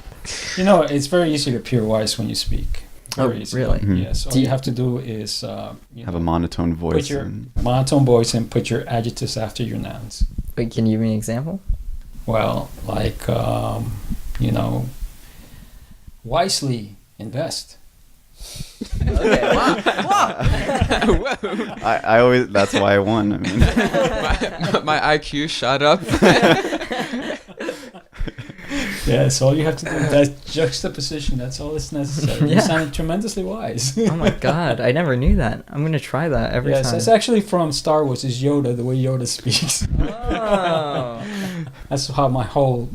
it's very easy to appear wise when you speak. Very Oh, easy. really? Mhm. Yes. All Do you you- have to do is Have a monotone voice. put your monotone voice and put your adjectives after your nouns. Wait, can you give me an example? Well, like wisely invest. Okay. Wow. I always. That's why I won. I mean, my IQ shot up. Yes, all you have to do is that juxtaposition. That's all that's necessary. Yeah. You sounded tremendously wise. Oh my god, I never knew that. I'm gonna try that every Yes, time. that's actually from Star Wars. Is Yoda, the way Yoda speaks. Oh. That's how my whole,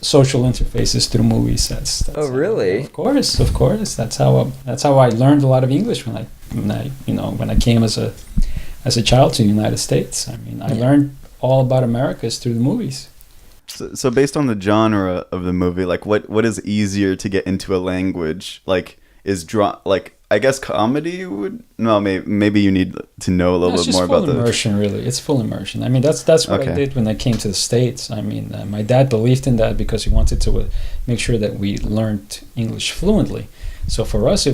social interface is through movies. That's Oh, really? Of course. That's how I learned a lot of English when I came as a child to the United States. I mean, I Yeah. learned all about Americas through the movies. so based on the genre of the movie, like what is easier to get into a language? Like I guess comedy would maybe you need to know a little It's bit just more full about the. immersion, really. It's full immersion. I mean, that's what I Okay. did when I came to the States. I mean, my dad believed in that because he wanted to make sure that we learned English fluently. So for us,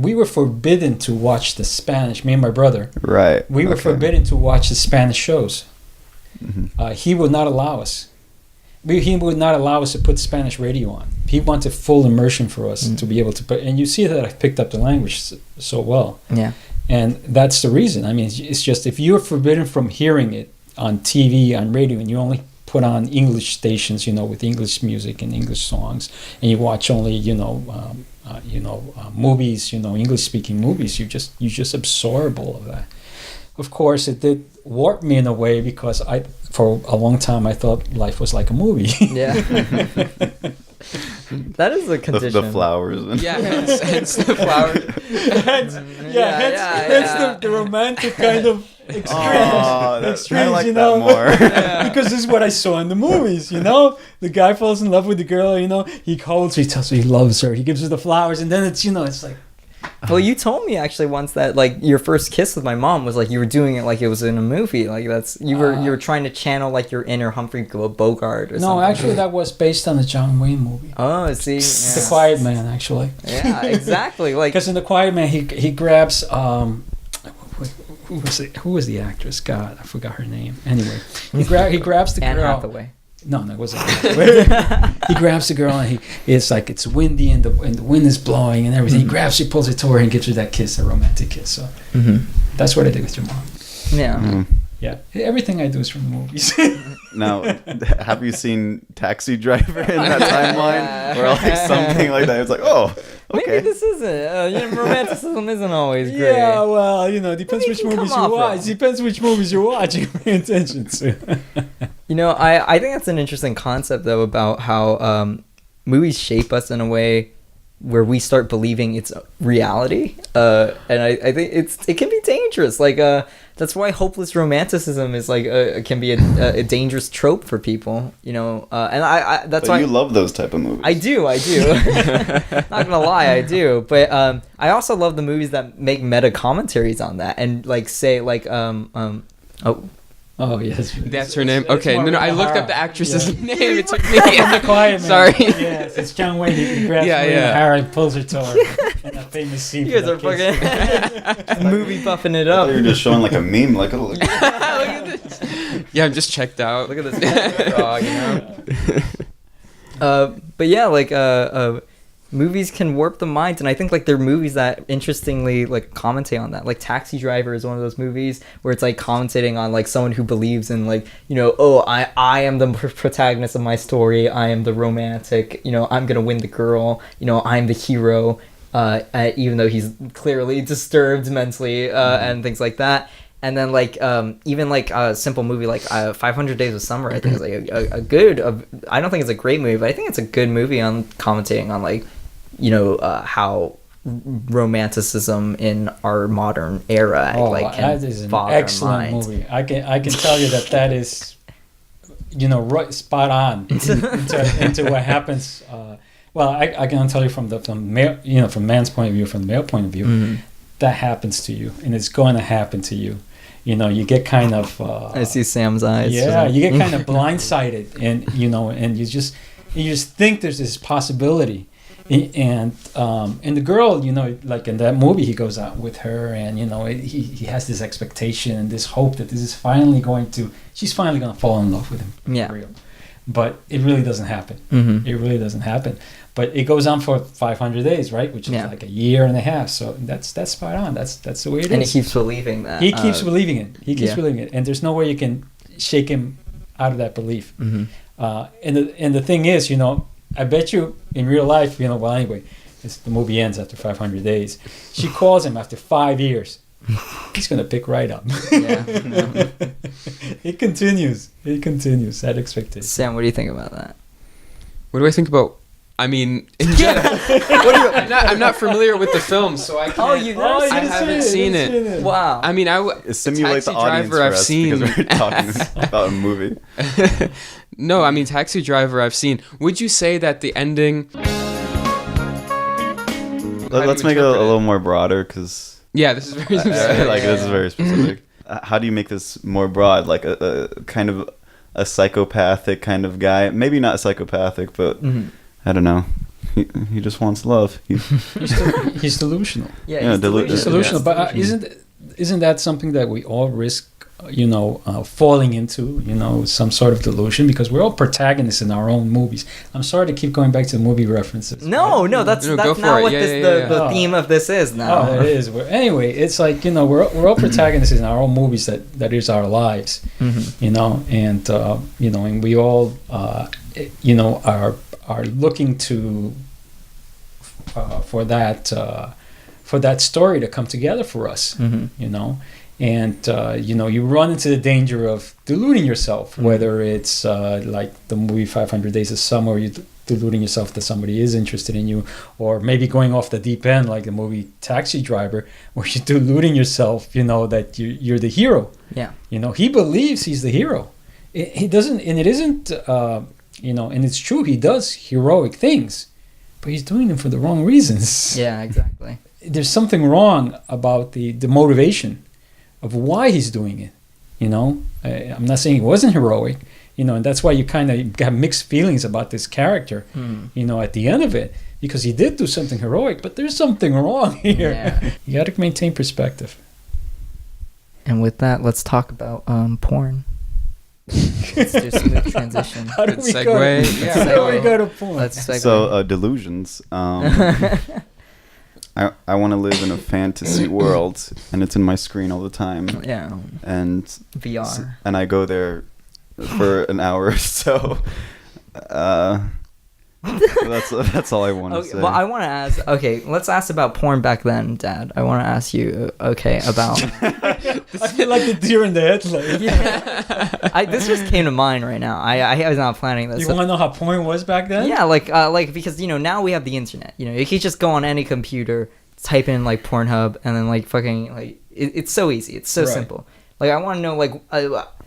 we were forbidden to watch the Spanish. Me and my brother, Right. we were okay. forbidden to watch the Spanish shows. Mhm. He would not allow us. He would not allow us to put Spanish radio on. He wanted full immersion for us to be able to put. And you see that I've picked up the language so well. Yeah. And that's the reason. I mean, it's just if you're forbidden from hearing it on TV, on radio, and you only put on English stations, with English music and English songs, and you watch only, movies, English-speaking movies, you just absorb all of that. Of course, it did warp me in a way because for a long time, I thought life was like a movie. Yeah. That is a condition. The flowers. And Yeah, hence the flower. hence yeah. the romantic kind of Oh, I like you know? that more. Because this is what I saw in the movies, you know? The guy falls in love with the girl, you know? He holds her, he tells her he loves her, he gives her the flowers, and then it's, you know, it's like... Well, you told me actually once that like your first kiss with my mom was like you were doing it like it was in a movie. Like that's you were trying to channel like your inner Humphrey Bogart or something. No, actually that was based on the John Wayne movie. Oh, see, The Quiet Man, actually. Yeah, exactly. Like because in The Quiet Man, he grabs who was the actress? God, I forgot her name. Anyway, he grabs the Anne girl. Hathaway. No, it wasn't. He grabs the girl and it's windy and the wind is blowing and everything. He grabs, she pulls her to her and gives her that kiss, a romantic kiss. So that's what I did with your mom. Yeah. Yeah, everything I do is from the movies. Now, have you seen Taxi Driver in that timeline? Or like something like that? It's like, oh, okay. Maybe this isn't. You know, romanticism isn't always great. Yeah, well, you know, depends which can movies come you off watch. wrong. Depends which movies you're watching. Pay attention to. You know, I think that's an interesting concept though about how movies shape us in a way where we start believing it's reality, and I think it can be dangerous. Like that's why hopeless romanticism is like can be a dangerous trope for people. You know, and I that's But why you love those type of movies. I do. Not gonna lie, I do. But I also love the movies that make meta commentaries on that and like say like Oh yes, That's her name. Okay, no, I looked up the actress's name. It took me. The Quiet Man. Sorry. Yes, it's John Wayne. He grabs Harry and pulls her to her. And that famous scene. you guys are fucking movie buffing it up. You're just showing like a meme. Like, oh, look. Look at this. Yeah, I'm just checked out. Look at this dog, you know. But yeah, like movies can warp the mind, and I think like they're movies that interestingly like commentate on that. Like Taxi Driver is one of those movies where it's like commentating on like someone who believes in like, you know, oh, I am the protagonist of my story, I am the romantic, you know, I'm gonna win the girl, you know, I'm the hero, even though he's clearly disturbed mentally and things like that. And then like even like a simple movie like 500 Days of Summer, I think is like a good. I don't think it's a great movie, but I think it's a good movie on commentating on like, you know, how romanticism in our modern era like can that is an bother excellent minds. movie. I can tell you that is, you know, right spot on into what happens. Well, I can tell you from male, you know, from man's point of view, from the male point of view, that happens to you, and it's going to happen to you. You know, you get kind of. I see Sam's eyes. Yeah, you get kind of blindsided, and you know, and you just think there's this possibility, and the girl, you know, like in that movie, he goes out with her, and you know, he has this expectation and this hope that she's finally going to fall in love with him. Yeah. For real. But it really doesn't happen. It really doesn't happen. But it goes on for 500 days, right? Which is like a year and a half. So that's spot on. That's the way it is. And he keeps believing that. He keeps believing it. He keeps believing it, and there's no way you can shake him out of that belief. And the thing is, you know, I bet you in real life, you know. Well, anyway, the movie ends after 500 days. She calls him after 5 years. He's gonna pick right up. It continues. That expectation. Sam, what do you think about that? What do I think about? I mean, in general, I'm not familiar with the film, so I can't. I haven't seen it. Wow. I mean, Simulate Taxi the audience Driver for I've us seen. because we're talking about a movie. No, I mean Taxi Driver I've seen. Would you say that the ending? Let's make it a little more broader, because Yeah, this is very specific. this is very specific. How do you make this more broad? Like a kind of a psychopathic kind of guy, maybe not psychopathic, but I don't know. He just wants love. He's delusional. Yeah, he's Delusional, but isn't that something that we all risk? You know, falling into, you know, some sort of delusion, because we're all protagonists in our own movies. I'm sorry to keep going back to movie references. No, that's go not for it. what The theme of this is now. Oh, it is. Anyway, it's like, you know, we're all protagonists in our own movies that is our lives. You know, and you know, and we all you know, are looking to for that story to come together for us. You know. And you know, you run into the danger of deluding yourself, whether it's like the movie 500 Days of Summer, deluding yourself that somebody is interested in you, or maybe going off the deep end like the movie Taxi Driver, where you're deluding yourself, that you're the hero. Yeah. He believes he's the hero. He doesn't, and it isn't, and it's true, he does heroic things, but he's doing them for the wrong reasons. Yeah, exactly. There's something wrong about the motivation of why he's doing it. I'm not saying he wasn't heroic, and that's why you kind of have mixed feelings about this character, at the end of it, because he did do something heroic, but there's something wrong here. Yeah. You got to maintain perspective. And with that, let's talk about porn. Let's do a smooth transition. How do Good we segue. go? Yeah. How do we go to porn? Let's segue. So delusions. I want to live in a fantasy world, and it's in my screen all the time. Yeah. And VR. and I go there for an hour or so. That's all I want to Okay, say. well, I want to ask. Okay, let's ask about porn back then, Dad. I want to ask you. Okay, about. I feel like the deer in the headlight. This just came to mind right now. I was not planning this. You want to know how porn was back then? Yeah, like because now we have the internet. You can just go on any computer, type in like Pornhub, and then like fucking like it's so easy. It's so Right. simple. Like I want to know like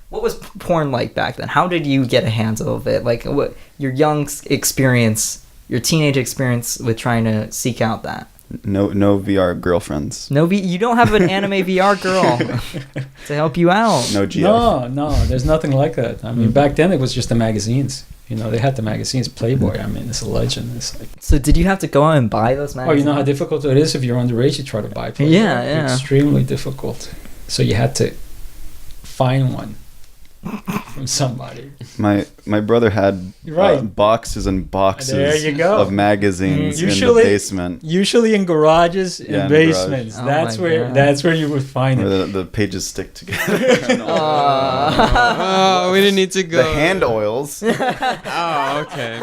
what was porn like back then? How did you get a handle of it? Like what your young experience, your teenage experience with trying to seek out that. No VR girlfriends. You don't have an anime VR girl to help you out. No GF. No, there's nothing like that. I mean, back then it was just the magazines. They had the magazines. Playboy, I mean, it's a legend. It's like, So did you have to go out and buy those magazines? you know how difficult it is if you're underage to try to buy Playboy? Yeah. Extremely difficult. So you had to find one from somebody. My brother had Right. boxes and boxes There you go. of magazines in the Usually- basement Usually in garages Yeah, and in the garage. basements. Oh That's my where God. that's where you would find where it. the pages stick together. Oh, we didn't need to go. The hand oils. Oh, okay.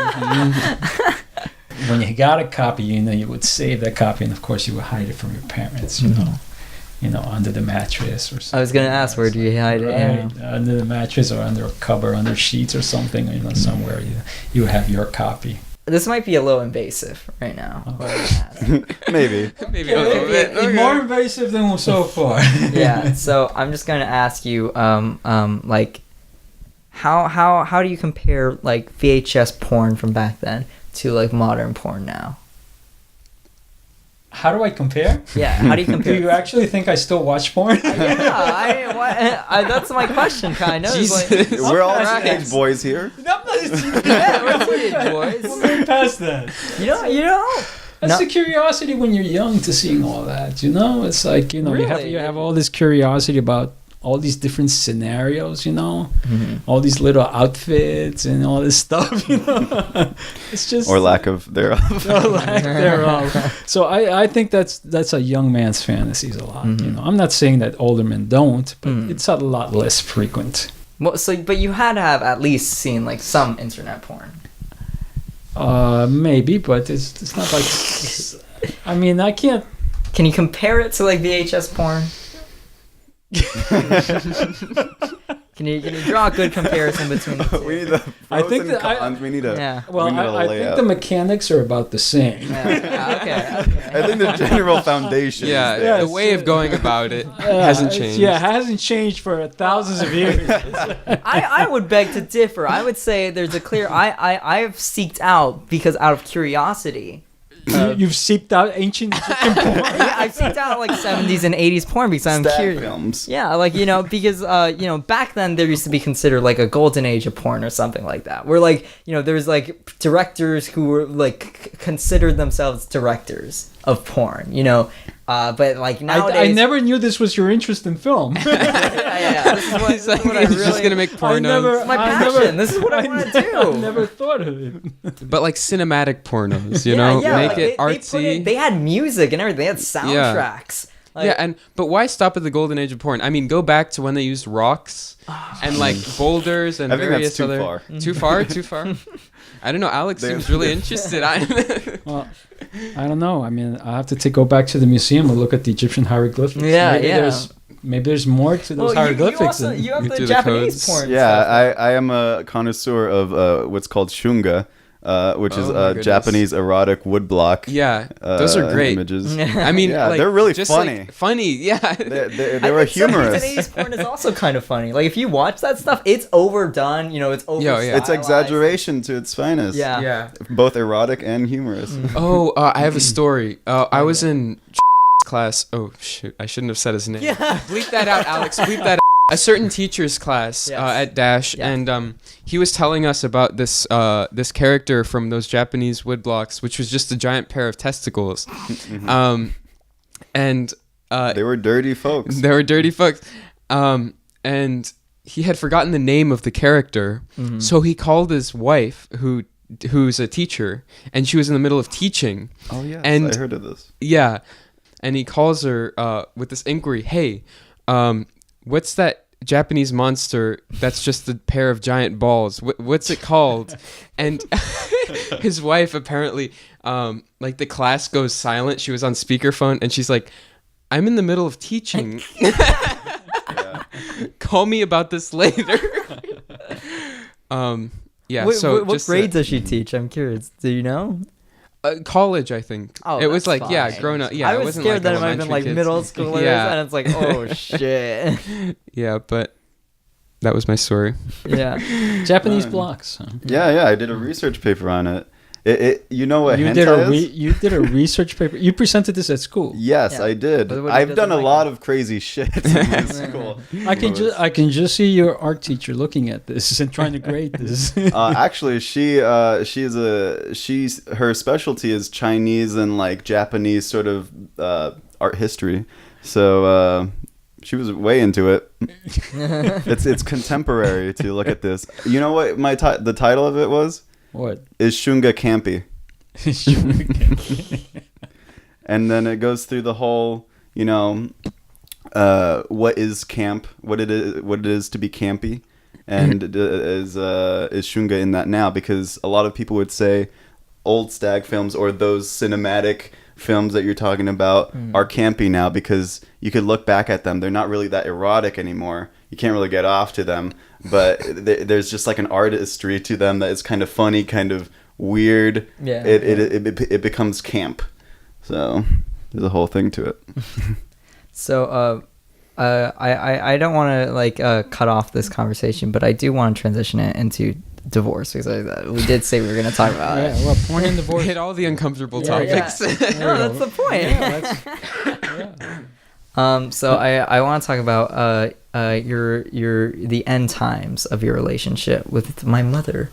When you got a copy, you would save that copy, and of course you would hide it from your parents. Under the mattress or something. I was gonna ask, where do you hide it? Right, under the mattress or under a cover, under sheets or something. Somewhere you have your copy. This might be a little invasive right now. what I'm gonna ask. Maybe. Maybe a little bit. It's Okay. more invasive than so far. Yeah. So I'm just gonna ask you, like, how do you compare like VHS porn from back then to like modern porn now? How do I compare? Yeah. How do you Do compare? you actually think I still watch porn? Yeah. That's my question, kind of. Jesus. Like, We're all past teenage that. boys here. yeah, we're teenage boys. We're past that. You know. That's No. the curiosity when you're young to seeing all that. It's like Really? you have all this curiosity about all these different scenarios. Mm-hmm. All these little outfits and all this stuff. It's just Or lack of thereof. or lack thereof. So I think that's a young man's fantasies a lot. Mhm. I'm not saying that older men don't, but Mm. it's a lot less frequent. Well, but you had to have at least seen like some internet porn. Maybe, but it's not like. I mean, I can't. Can you compare it to like VHS porn? Can you draw a good comparison between the two? We need the pros I think and that I- cons. We need a. Yeah. Well, we need a I think layout. the mechanics are about the same. Yeah, okay. I think the general foundation. Yeah, is there. the way of going about it Yeah, hasn't it's- changed. Yeah, it hasn't changed for thousands of years. I would beg to differ. I would say there's a clear. I've seeked out because out of curiosity. You've seeped out ancient Egyptian porn. Yeah, I've seeked out like 70s and 80s porn because I'm Stag curious. films. Yeah, like because back then there used to be considered like a golden age of porn or something like that. Where like there was like directors who were like considered themselves directors of porn. But like nowadays, I never knew this was your interest in film. Yeah. This is what, He's like, this is what I he's really. just gonna make pornos. It's my passion. This is what I want to do. I never thought of it. But like cinematic pornos, Yeah, make like, it they put artsy. they had music and everything. They had soundtracks. Like, Yeah, but why stop at the golden age of porn? I mean, go back to when they used rocks and like boulders and I think various that's too other. far. Too far? Too far? I don't know. Alex They- seems really interested. Well, I don't know. I mean, I have to go back to the museum and look at the Egyptian hieroglyphics. Yeah, yeah. Maybe there's more to those well, you hieroglyphics. also than- you have You the do the Japanese codes. porn. Yeah, stuff. I am a connoisseur of what's called Shunga, which is Oh my goodness. Japanese erotic woodblock. Yeah, those are great. Images. I mean, Yeah, like, they're really just, funny. Like, funny, yeah. They were humorous. Japanese porn is also kind of funny. Like if you watch that stuff, it's overdone. You know, it's over. Yeah. It's exaggeration to its finest. Yeah. Yeah. Both erotic and humorous. Oh, I have a story. I was in class. Oh shoot, I shouldn't have said his name. Yeah. Bleep that out, Alex. Bleep that out. A certain teacher's class Yes. at Dash, Yes. and he was telling us about this this character from those Japanese woodblocks, which was just a giant pair of testicles. And They were dirty folks. they were dirty folks. And he had forgotten the name of the character, so he called his wife, who's a teacher, and she was in the middle of teaching. Oh yes, And- I heard of this. Yeah, and he calls her with this inquiry. Hey, what's that Japanese monster that's just a pair of giant balls? What's it called? And his wife apparently, like the class goes silent. She was on speakerphone, and she's like, "I'm in the middle of teaching. Call me about this later." Yeah. What just grade does she teach? I'm curious. Do you know? college, I think. Oh, it was that's like, yeah, fine. grown up. Yeah, I it was wasn't scared like that it might have been like elementary middle kids. schoolers, Yeah. and it's like, oh shit. Yeah, but that was my story. Yeah. Japanese blocks. Huh? Yeah, I did a research paper on it. You know what You hentai is? you did a research paper. You presented this at school. Yes, Yeah. I did. But what I've doesn't done a like lot it? of crazy shit in my school. I can just see your art teacher looking at this and trying to grade this. Actually, her specialty is Chinese and like Japanese sort of art history. So she was way into it. It's contemporary to look at this. You know what the title of it was? What? Is Shunga Campy. And then it goes through the whole, what is camp, what it is to be campy, and is Shunga in that now? Because a lot of people would say old stag films or those cinematic films that you're talking about are campy now because you could look back at them. They're not really that erotic anymore. You can't really get off to them, but there's just like an artistry to them that is kind of funny, kind of weird. Yeah. It becomes camp. So there's a whole thing to it. So, I don't want to like cut off this conversation, but I do want to transition it into divorce because we did say we were going to talk about it. Yeah, well, porn and divorce. Hit all the uncomfortable Yeah, topics. No, that's the point. Yeah, So I want to talk about the end times of your relationship with my mother.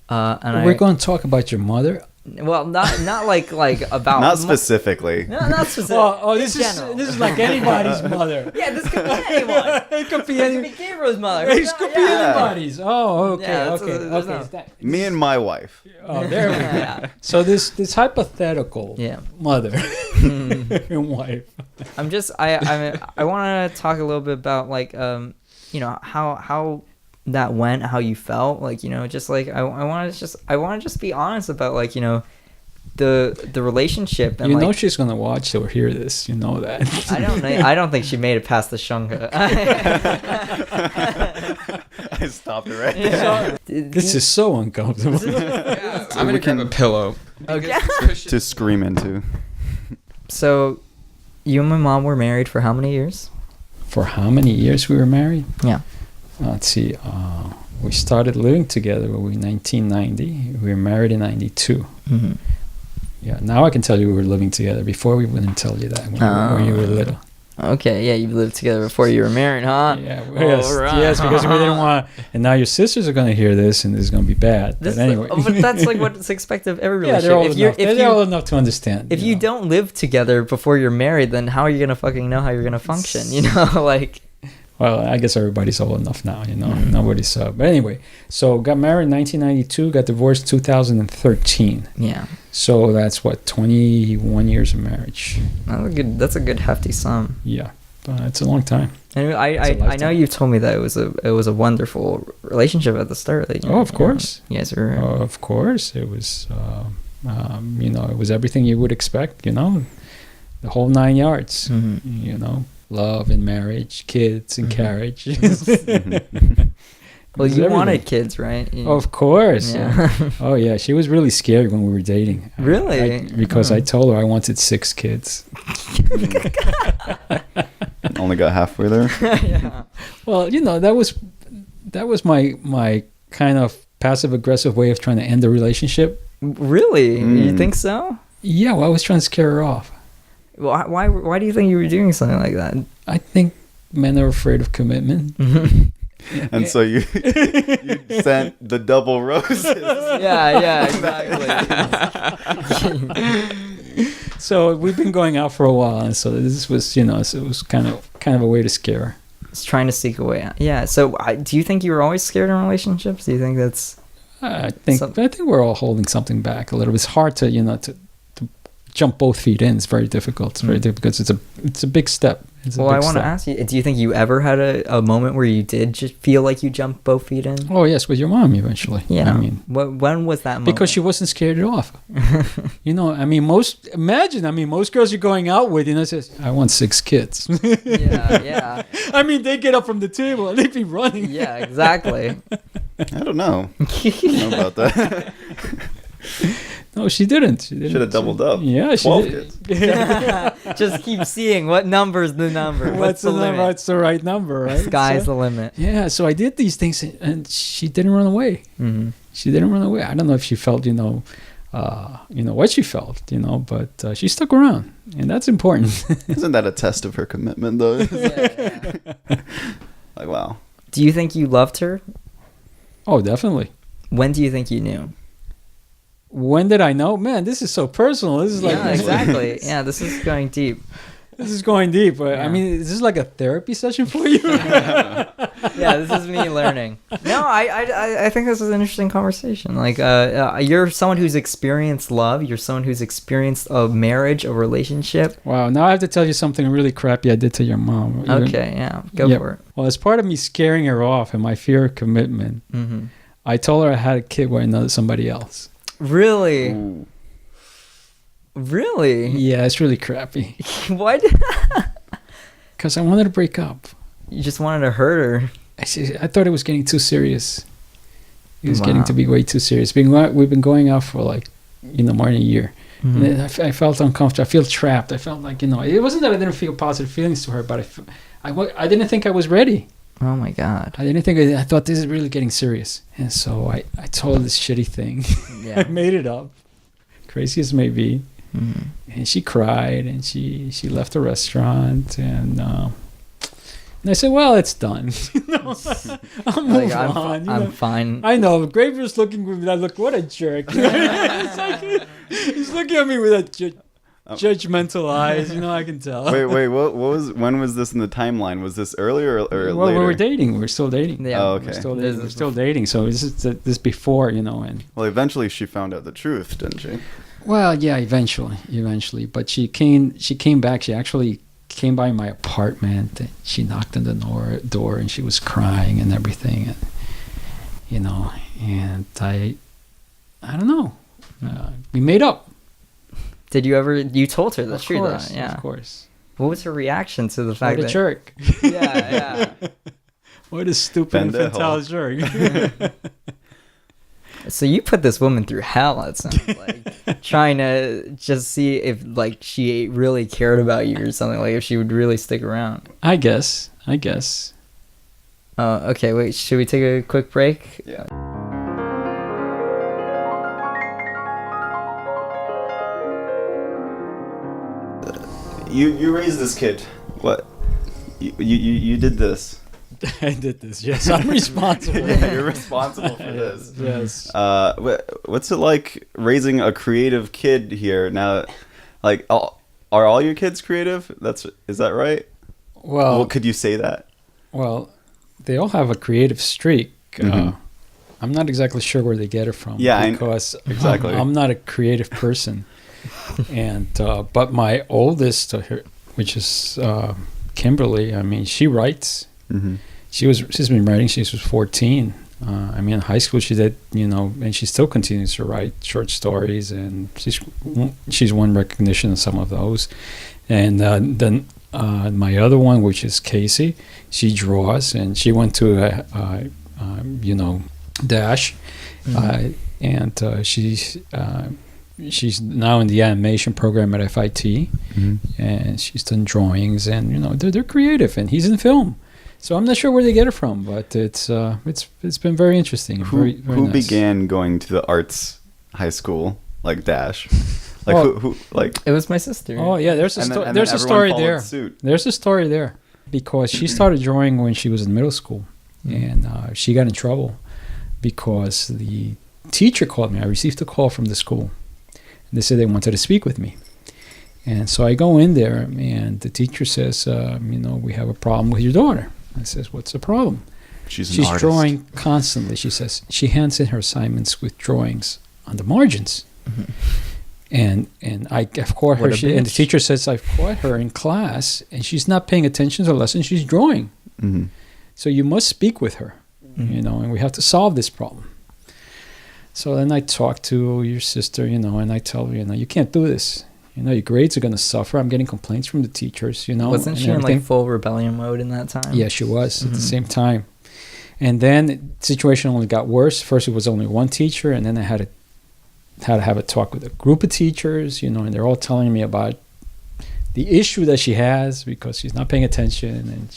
And we're going to talk about your mother. Well, not like about Not specifically. No, not specific. This in is general. this is like anybody's mother. Yeah, this could be anyone. It could be It could be Gabriel's mother. It could be Yeah. anybody's. Oh, okay, Yeah, okay, there's okay. no- Is that- Me and my wife. Oh, there we go. Yeah. So this hypothetical Yeah. mother and wife. I'm just I want to talk a little bit about like how that went, how you felt, like just like I want to just be honest about like the relationship and You know like, she's gonna watch or hear this. You know that. I don't think she made it past the Shunga. I stopped it right there. This is so uncomfortable. Yeah, I'm gonna grab a pillow. Okay. To scream into. So you and my mom were married for how many years? For how many years we were married? Yeah. Let's see. We started living together when we were 1990. We were married in 92. Mm-hmm. Yeah. Now I can tell you we were living together. Before we wouldn't tell you that when you were little. Okay, yeah, you lived together before you were married, huh? Yeah. All right. Yes, because we didn't want. And now your sisters are gonna hear this, and this is gonna be bad. This but anyway. but that's like what's expected of every Yeah, relationship. they're old enough to understand. If you don't live together before you're married, then how are you gonna fucking know how you're gonna function? Like. Well, I guess everybody's old enough now, Nobody's. But anyway, so got married in 1992, got divorced 2013. Yeah. So that's what 21 years of marriage. That's a good hefty sum. Yeah, but it's a long time. And I It's a know lifetime. you told me that it was a wonderful relationship at the start. Like, Oh, of course. You guys were. Of course, it was. It was everything you would expect. The whole 9 yards. Mhm. Love and marriage, kids and Mhm. carriage. Well, was you everything. wanted kids, right? Of course. Yeah. Yeah. Oh yeah, she was really scared when we were dating. Really? Because I told her I wanted 6 kids. Only got halfway there. Yeah. Well, that was my kind of passive aggressive way of trying to end the relationship. Really? You think so? Yeah, well, I was trying to scare her off. Well, why do you think you were doing something like that? I think men are afraid of commitment. And so you sent the double roses. Yeah, exactly. So we've been going out for a while, and so this was, so it was kind of a way to scare her. It's trying to seek a way out. Yeah. So, do you think you were always scared in relationships? Do you think that's? I think we're all holding something back a little bit. It's hard to to jump both feet in. It's very difficult. It's very difficult because it's a big step. Well, I want to ask you, do you think you ever had a moment where you did just feel like you jumped both feet in? Oh, yes, with your mom eventually. Yeah. I mean, when was that moment? Because she wasn't scared off. Most girls you're going out with, says, I want 6 kids. Yeah. I mean, they get up from the table and they'd be running. Yeah, exactly. I don't know. I don't know about that. No, she didn't. She should have doubled up. Yeah, she 12 did. Kids. Just keep seeing what number's the number. What's the limit? What's the right number, right? Sky's the limit. Yeah, so I did these things, and she didn't run away. Mm-hmm. She didn't run away. I don't know if she felt, what she felt, but she stuck around, and that's important. Isn't that a test of her commitment, though? Yeah. Like, wow. Do you think you loved her? Oh, definitely. When do you think you knew? When did I know? Man, this is so personal. This is exactly. Yeah, this is going deep. This is going deep. I mean, is this like a therapy session for you? Yeah, this is me learning. No, I think this is an interesting conversation. Like, you're someone who's experienced love. You're someone who's experienced a marriage, a relationship. Wow. Now I have to tell you something really crappy I did to your mom. Okay, yeah. Go for it. Well, as part of me scaring her off and my fear of commitment, I told her I had a kid with somebody else. Really? Ooh. Really? Yeah, it's really crappy. What? Because I wanted to break up. You just wanted to hurt her. I thought it was getting too serious. It was getting to be way too serious. We've been going out for more than a year. Mm-hmm. And I felt uncomfortable. I feel trapped. I felt like, it wasn't that I didn't feel positive feelings to her, but I didn't think I was ready. Oh my God. I thought this is really getting serious. And so I told her this shitty thing. Yeah. I made it up. Crazy as may be. Mm-hmm. And she cried and she left the restaurant and I said, well, it's done. I'll move on. I'm fine. I know. Gabriel's looking at me. I look, what a jerk. He's looking at me with that judgmental eyes. I can tell. Wait. When was this in the timeline? Was this earlier or later? Well, we were dating. We're still dating. Yeah. Oh, okay. We're still dating. So this is this before, and. Well, eventually she found out the truth, didn't she? Well, yeah, eventually. But she came back. She actually came by my apartment. And she knocked on the door and she was crying and everything. And, and I don't know. We made up. Did you told her the truth? Of course, yeah. Of course. What was her reaction to the fact that... What a jerk. Yeah. What a stupid infantile jerk. So you put this woman through hell, it sounds like. Trying to just see if, she really cared about you or something, if she would really stick around. I guess. Okay, wait, should we take a quick break? Yeah. You raised this kid. What? You did this. I did this. Yes, I'm responsible. Yeah, you're responsible for this. Yes. What's it like raising a creative kid here now? Are all your kids creative? Is that right? Well, could you say that? Well, they all have a creative streak. Mm-hmm. I'm not exactly sure where they get it from. Yeah, because exactly. I'm not a creative person, and but my oldest, which is Kimberly. I mean, she writes. Mm-hmm. She's been writing since she was 14. In high school she did, and she still continues to write short stories, and she's won recognition in some of those. And then my other one, which is Casey, she draws, and she went to Dash, and she's now in the animation program at FIT, and she's done drawings, and they're creative, and he's in film. So I'm not sure where they get it from, but it's been very interesting. Very Who nice. began going to the arts high school like Dash? Like who like? It was my sister. Oh yeah, there's a And then- story. and There's then a story everyone there. followed suit. There's a story there because she started drawing when she was in middle school, and she got in trouble because the teacher called me. I received a call from the school. They said they wanted to speak with me, and so I go in there, and the teacher says, we have a problem with your daughter. I says, what's the problem? She's She's artist. drawing constantly. She says she hands in her assignments with drawings on the margins. And I've caught her. What a And the bitch. teacher says I've caught her in class, and she's not paying attention to the lesson. She's drawing. Mhm. So you must speak with her, and we have to solve this problem. So then I talk to your sister, and I tell her, you can't do this. Your grades are going to suffer. I'm getting complaints from the teachers, Wasn't and she in everything. like full rebellion mode in that time? Yeah, she was at the same time. And then the situation only got worse. First, it was only one teacher, and then I had to have a talk with a group of teachers, and they're all telling me about the issue that she has because she's not paying attention. And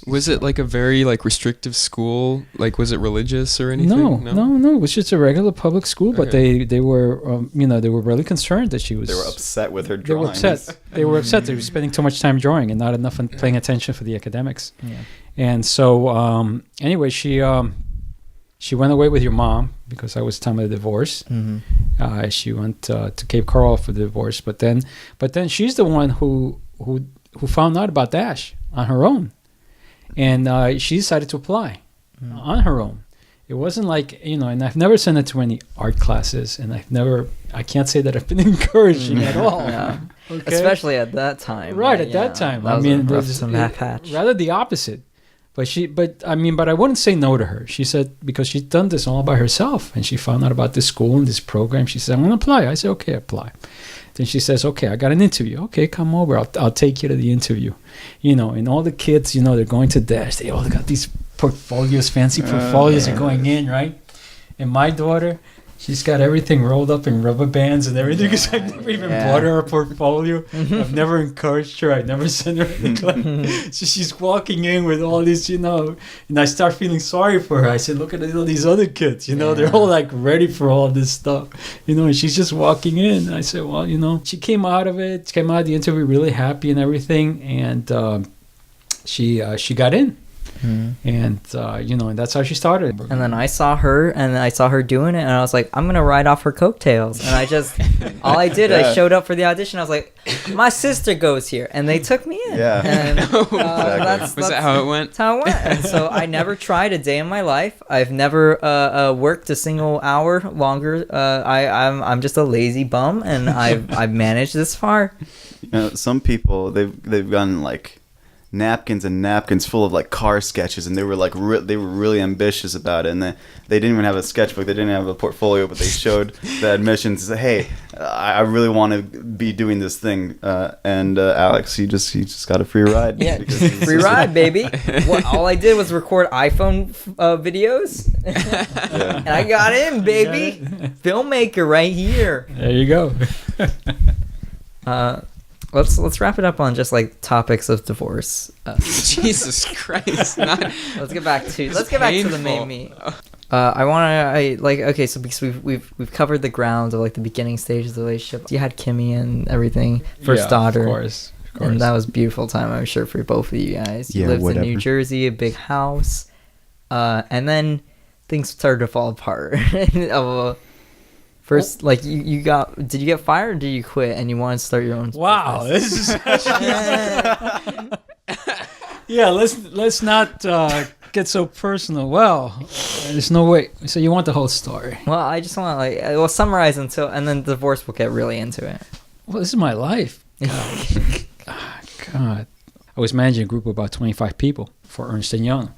Was it like a very like restrictive school? Like, was it religious or anything? No. It was just a regular public school, but Okay. they were they were really concerned that she was. They were upset with her They were drawings. upset. They were upset. They were spending too much time drawing and not enough on paying attention for the academics. Yeah. And so, anyway, she went away with your mom because I was time of the divorce. She went to Cape Coral for the divorce, but then she's the one who found out about Dash on her own, and she decided to apply on her own. It wasn't like and I've never sent her to any art classes, and I can't say that I've been encouraging at all. Yeah. Okay? Especially at that time. Right, like, at that time. That I was mean, a rough there's- patch. rather the opposite. But I wouldn't say no to her. She said, because she's done this all by herself, and she found out about this school and this program. She said, I'm going to apply. I said, okay, apply. Then she says, okay, I got an interview. Okay, come over. I'll take you to the interview. And all the kids, they're going to Dash. They all got these portfolios, fancy portfolios are going in, right? And my daughter, she's got everything rolled up in rubber bands and everything because I never even bought her a portfolio. I've never encouraged her. I never sent her anything. So she's walking in with all these, and I start feeling sorry for her. I said, look at all these other kids, they're all like ready for all this stuff, and she's just walking in. I said, well, she came out of the interview really happy and everything, and she got in. And and that's how she started. And then I saw her doing it, and I was like, I'm gonna ride off her coattails. And I just, all I did, I showed up for the audition. I was like, my sister goes here, and they took me in. Yeah. And Was that how it went? That's how it went. And so I never tried a day in my life. I've never worked a single hour longer. I'm just a lazy bum, and I've managed this far. Some people they've gotten like napkins and napkins full of like car sketches, and they were like they were really ambitious about it, and they didn't even have a sketchbook, they didn't have a portfolio, but they showed the admissions and said, hey, I really want to be doing this thing, and Alex, he just got a free ride. Yeah, because he's free just- ride, baby. All I did was record iPhone videos, and I got in, baby. Filmmaker right here. There you go. Let's wrap it up on just like topics of divorce. Jesus Christ! Let's get back to the main meat. So because we've covered the grounds of like the beginning stages of the relationship. You had Kimmy and everything, first daughter, Of course. and that was a beautiful time, I'm sure, for both of you guys. You Yeah, lived in whatever. New Jersey, a big house, and then things started to fall apart. First, like did you get fired or did you quit and you want to start your own Wow, business? this is yeah. Let's not get so personal. Well, there's no way. So you want the whole story? Well, I just want to summarize and then divorce. We'll get really into it. Well, this is my life. God, I was managing a group of about 25 people for Ernst & Young.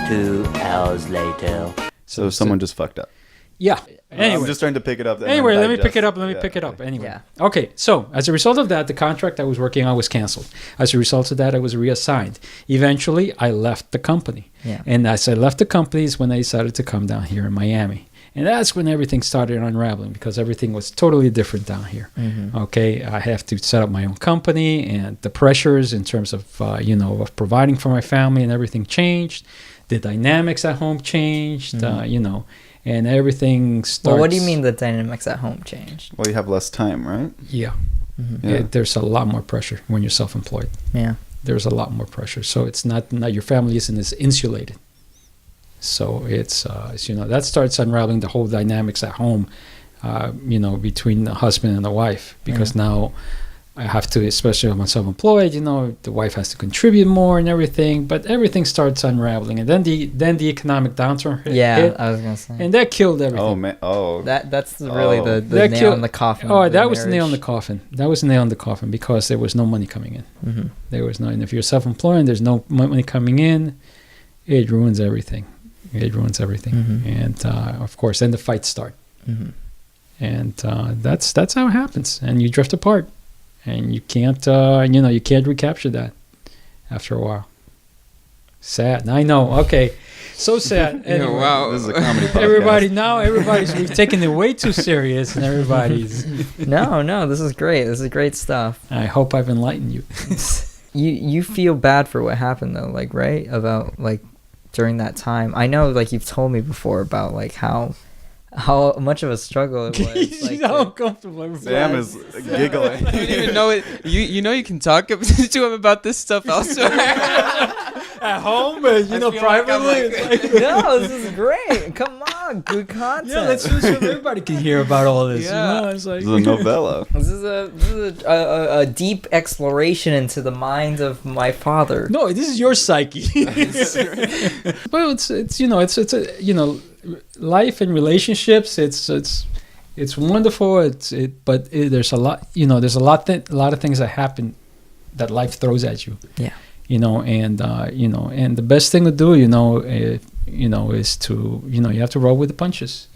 2 hours later. So someone just fucked up. Yeah. Anyway. I'm just trying to pick it up. and Anyway, then let me pick it digest. up. Let me Yeah, pick it up. okay. Anyway. Yeah. Okay, so as a result of that, the contract I was working on was canceled. As a result of that, I was reassigned. Eventually, I left the company. Yeah. And as I left the company is when I decided to come down here in Miami. And that's when everything started unraveling because everything was totally different down here. Mm-hmm. Okay, I have to set up my own company, and the pressures in terms of of providing for my family and everything changed. The dynamics at home changed. And everything starts. Well, what do you mean the dynamics at home changed? Well, you have less time, right? Yeah. Mm-hmm. Yeah. There's a lot more pressure when you're self-employed. Yeah. There's a lot more pressure. So it's not your family isn't as insulated. So it's that starts unraveling the whole dynamics at home, between the husband and the wife, because now I have to, especially when I'm self-employed, the wife has to contribute more and everything, but everything starts unraveling, and then the economic downturn hit, I was gonna say. and that killed everything. Oh man. Oh. That's really the That nail killed- in the coffin. Oh, of the that was the nail in the marriage. coffin. That was the nail in the coffin because there was no money coming in. Mm-hmm. There was no, and if you're self-employed and there's no money coming in, it ruins everything. Mhm. And of course, then the fights start, Mm-hmm. and that's how it happens. And you drift apart, and you can't you can't recapture that after a while. Sad. I know. Okay, so sad. Anyway, wow. This is a comedy podcast. Everybody's we've taken it way too serious, and everybody's. No, this is great. This is great stuff. I hope I've enlightened you. You feel bad for what happened though, like, right? About like during that time. I know, like, you've told me before about like how much of a struggle it was. He's Like, so uncomfortable. Sam is giggling. I don't even know it. You can talk to him about this stuff elsewhere. At home, but feel like I'm privately. no, this is great. Come on, good content. Yeah, let's do so everybody can hear about all this. Yeah. It's like This is a novella. This is a deep exploration into the mind of my father. no, this is your psyche. Well, it's a life and relationships. It's wonderful. There's a lot there's a lot of things that happen that life throws at you. Yeah. And the best thing to do, is to you have to roll with the punches.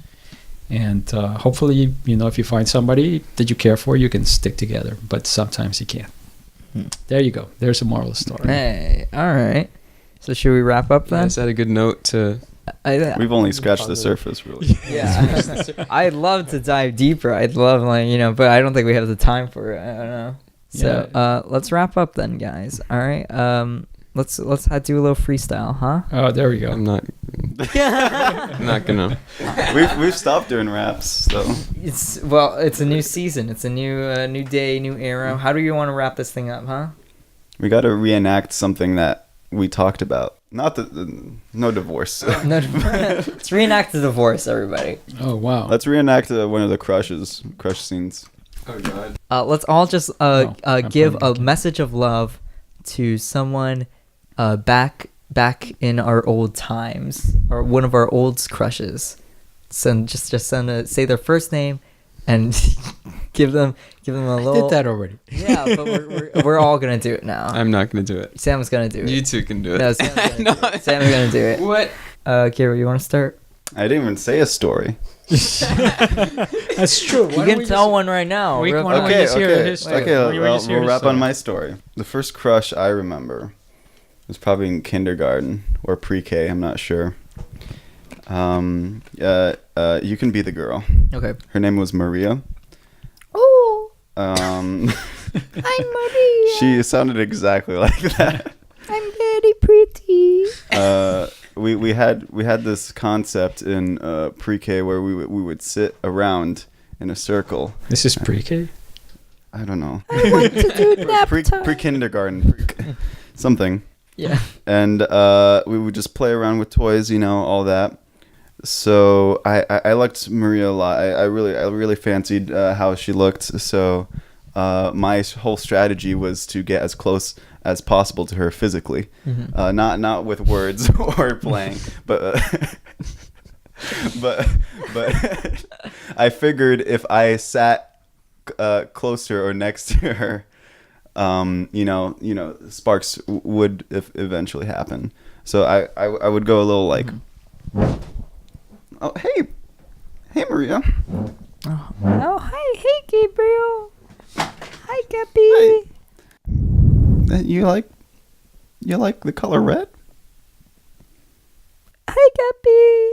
And hopefully, if you find somebody that you care for, you can stick together. But sometimes you can't. There you go. There's a moral of the story. Hey, all right. So should we wrap up then? Is that a good note to? We've only scratched the surface, really. Yeah. I'd love to dive deeper. I'd love, but I don't think we have the time for it. I don't know. So let's wrap up then, guys. All right. Let's do a little freestyle, huh? Oh, there we go. I'm not gonna. We've stopped doing raps, so It's a new season. It's a new day, new era. How do you want to wrap this thing up, huh? we got to reenact something that we talked about. Not no divorce. No, let's reenact the divorce, everybody. Oh, wow. Let's reenact one of the crush scenes. Oh God. Let's all just I'm give probably a thinking. message of love to someone back in our old times, or one of our old crushes. Say their first name and give them a I little. did that already. Yeah, but we're all gonna do it now. I'm not gonna do it. Sam's gonna do it. You two can do it. No, Sam's gonna No. do it. Sam's gonna do it. What? Gabriel, you want to start? I didn't even say a story. That's true. You can tell one right now. Why real don't we quick. just hear his story? Okay. Why don't we just hear We'll his wrap story? on my story. The first crush I remember was probably in kindergarten or pre-K. I'm not sure. You can be the girl. Okay. Her name was Maria. Oh, Um, I'm Maria. she sounded exactly like that. I'm very pretty. We had this concept in pre-K where we would sit around in a circle. This is pre-K? I don't know. I want to do nap time. Pre-kindergarten, something. Yeah. And we would just play around with toys, all that. So I liked Maria a lot. I really fancied how she looked. So my whole strategy was to get as close as possible to her physically, not with words or playing, but but I figured if I sat close to her or next to her, sparks would eventually happen. So I would go a little like, oh Hey, Maria. Oh, hi. Hey, Gabriel. Hi, Campy. You like the color red? Hi, Campy.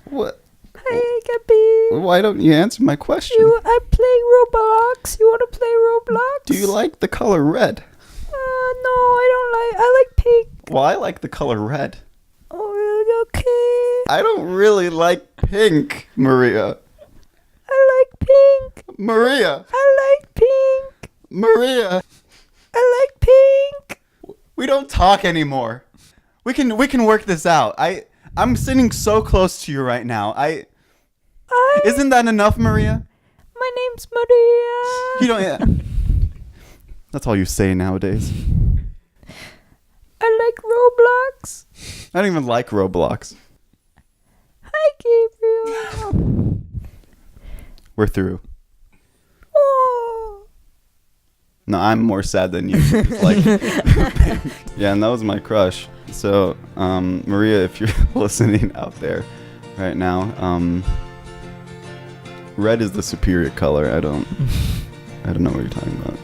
What? Hi, Campy. Why don't you answer my question? I'm playing Roblox. You want to play Roblox? Do you like the color red? No, I don't like. I like pink. Well, I like the color red. Oh, okay. I don't really like pink, Maria. I like pink. Maria. I like pink. Maria. I like pink. We don't talk anymore. We can work this out. I'm sitting so close to you right now. Isn't that enough, Maria? My name's Maria. You don't. Yeah. That's all you say nowadays. I like Roblox. I don't even like Roblox. Hi, Gabriel. We're through. Oh. No, I'm more sad than you. Like, yeah, and that was my crush. So, Maria, if you're listening out there right now, red is the superior color. I don't know what you're talking about.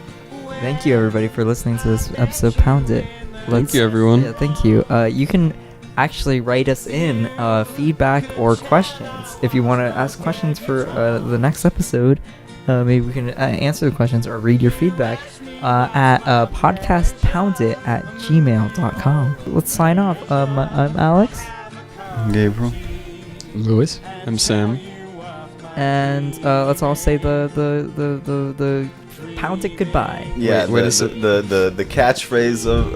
Thank you, everybody, for listening to this episode. Pound it. Thank you, everyone. Yeah, thank you. You can actually write us in feedback or questions if you want to ask questions for the next episode. Maybe we can answer the questions or read your feedback at podcastpoundit@gmail.com. Let's sign off. I'm Alex. I'm Gabriel. Louis. I'm Sam. And let's all say the pound it goodbye. Yeah, Wait, is it? the catchphrase of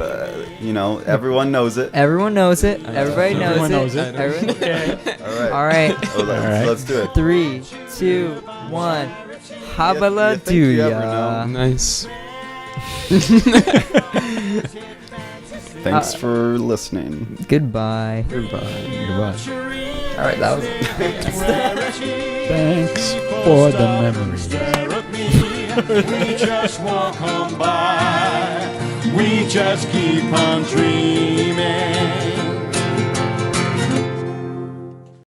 everyone knows it. Everyone knows it. Everybody Everyone knows knows it. it. Okay. All right. All right. Let's do it. 3, 2, 1. Habala You think you ever know. Nice. Thanks for listening. Goodbye. Goodbye. All right, that was it. Thanks for the memories. We just walk on by. We just keep on dreaming.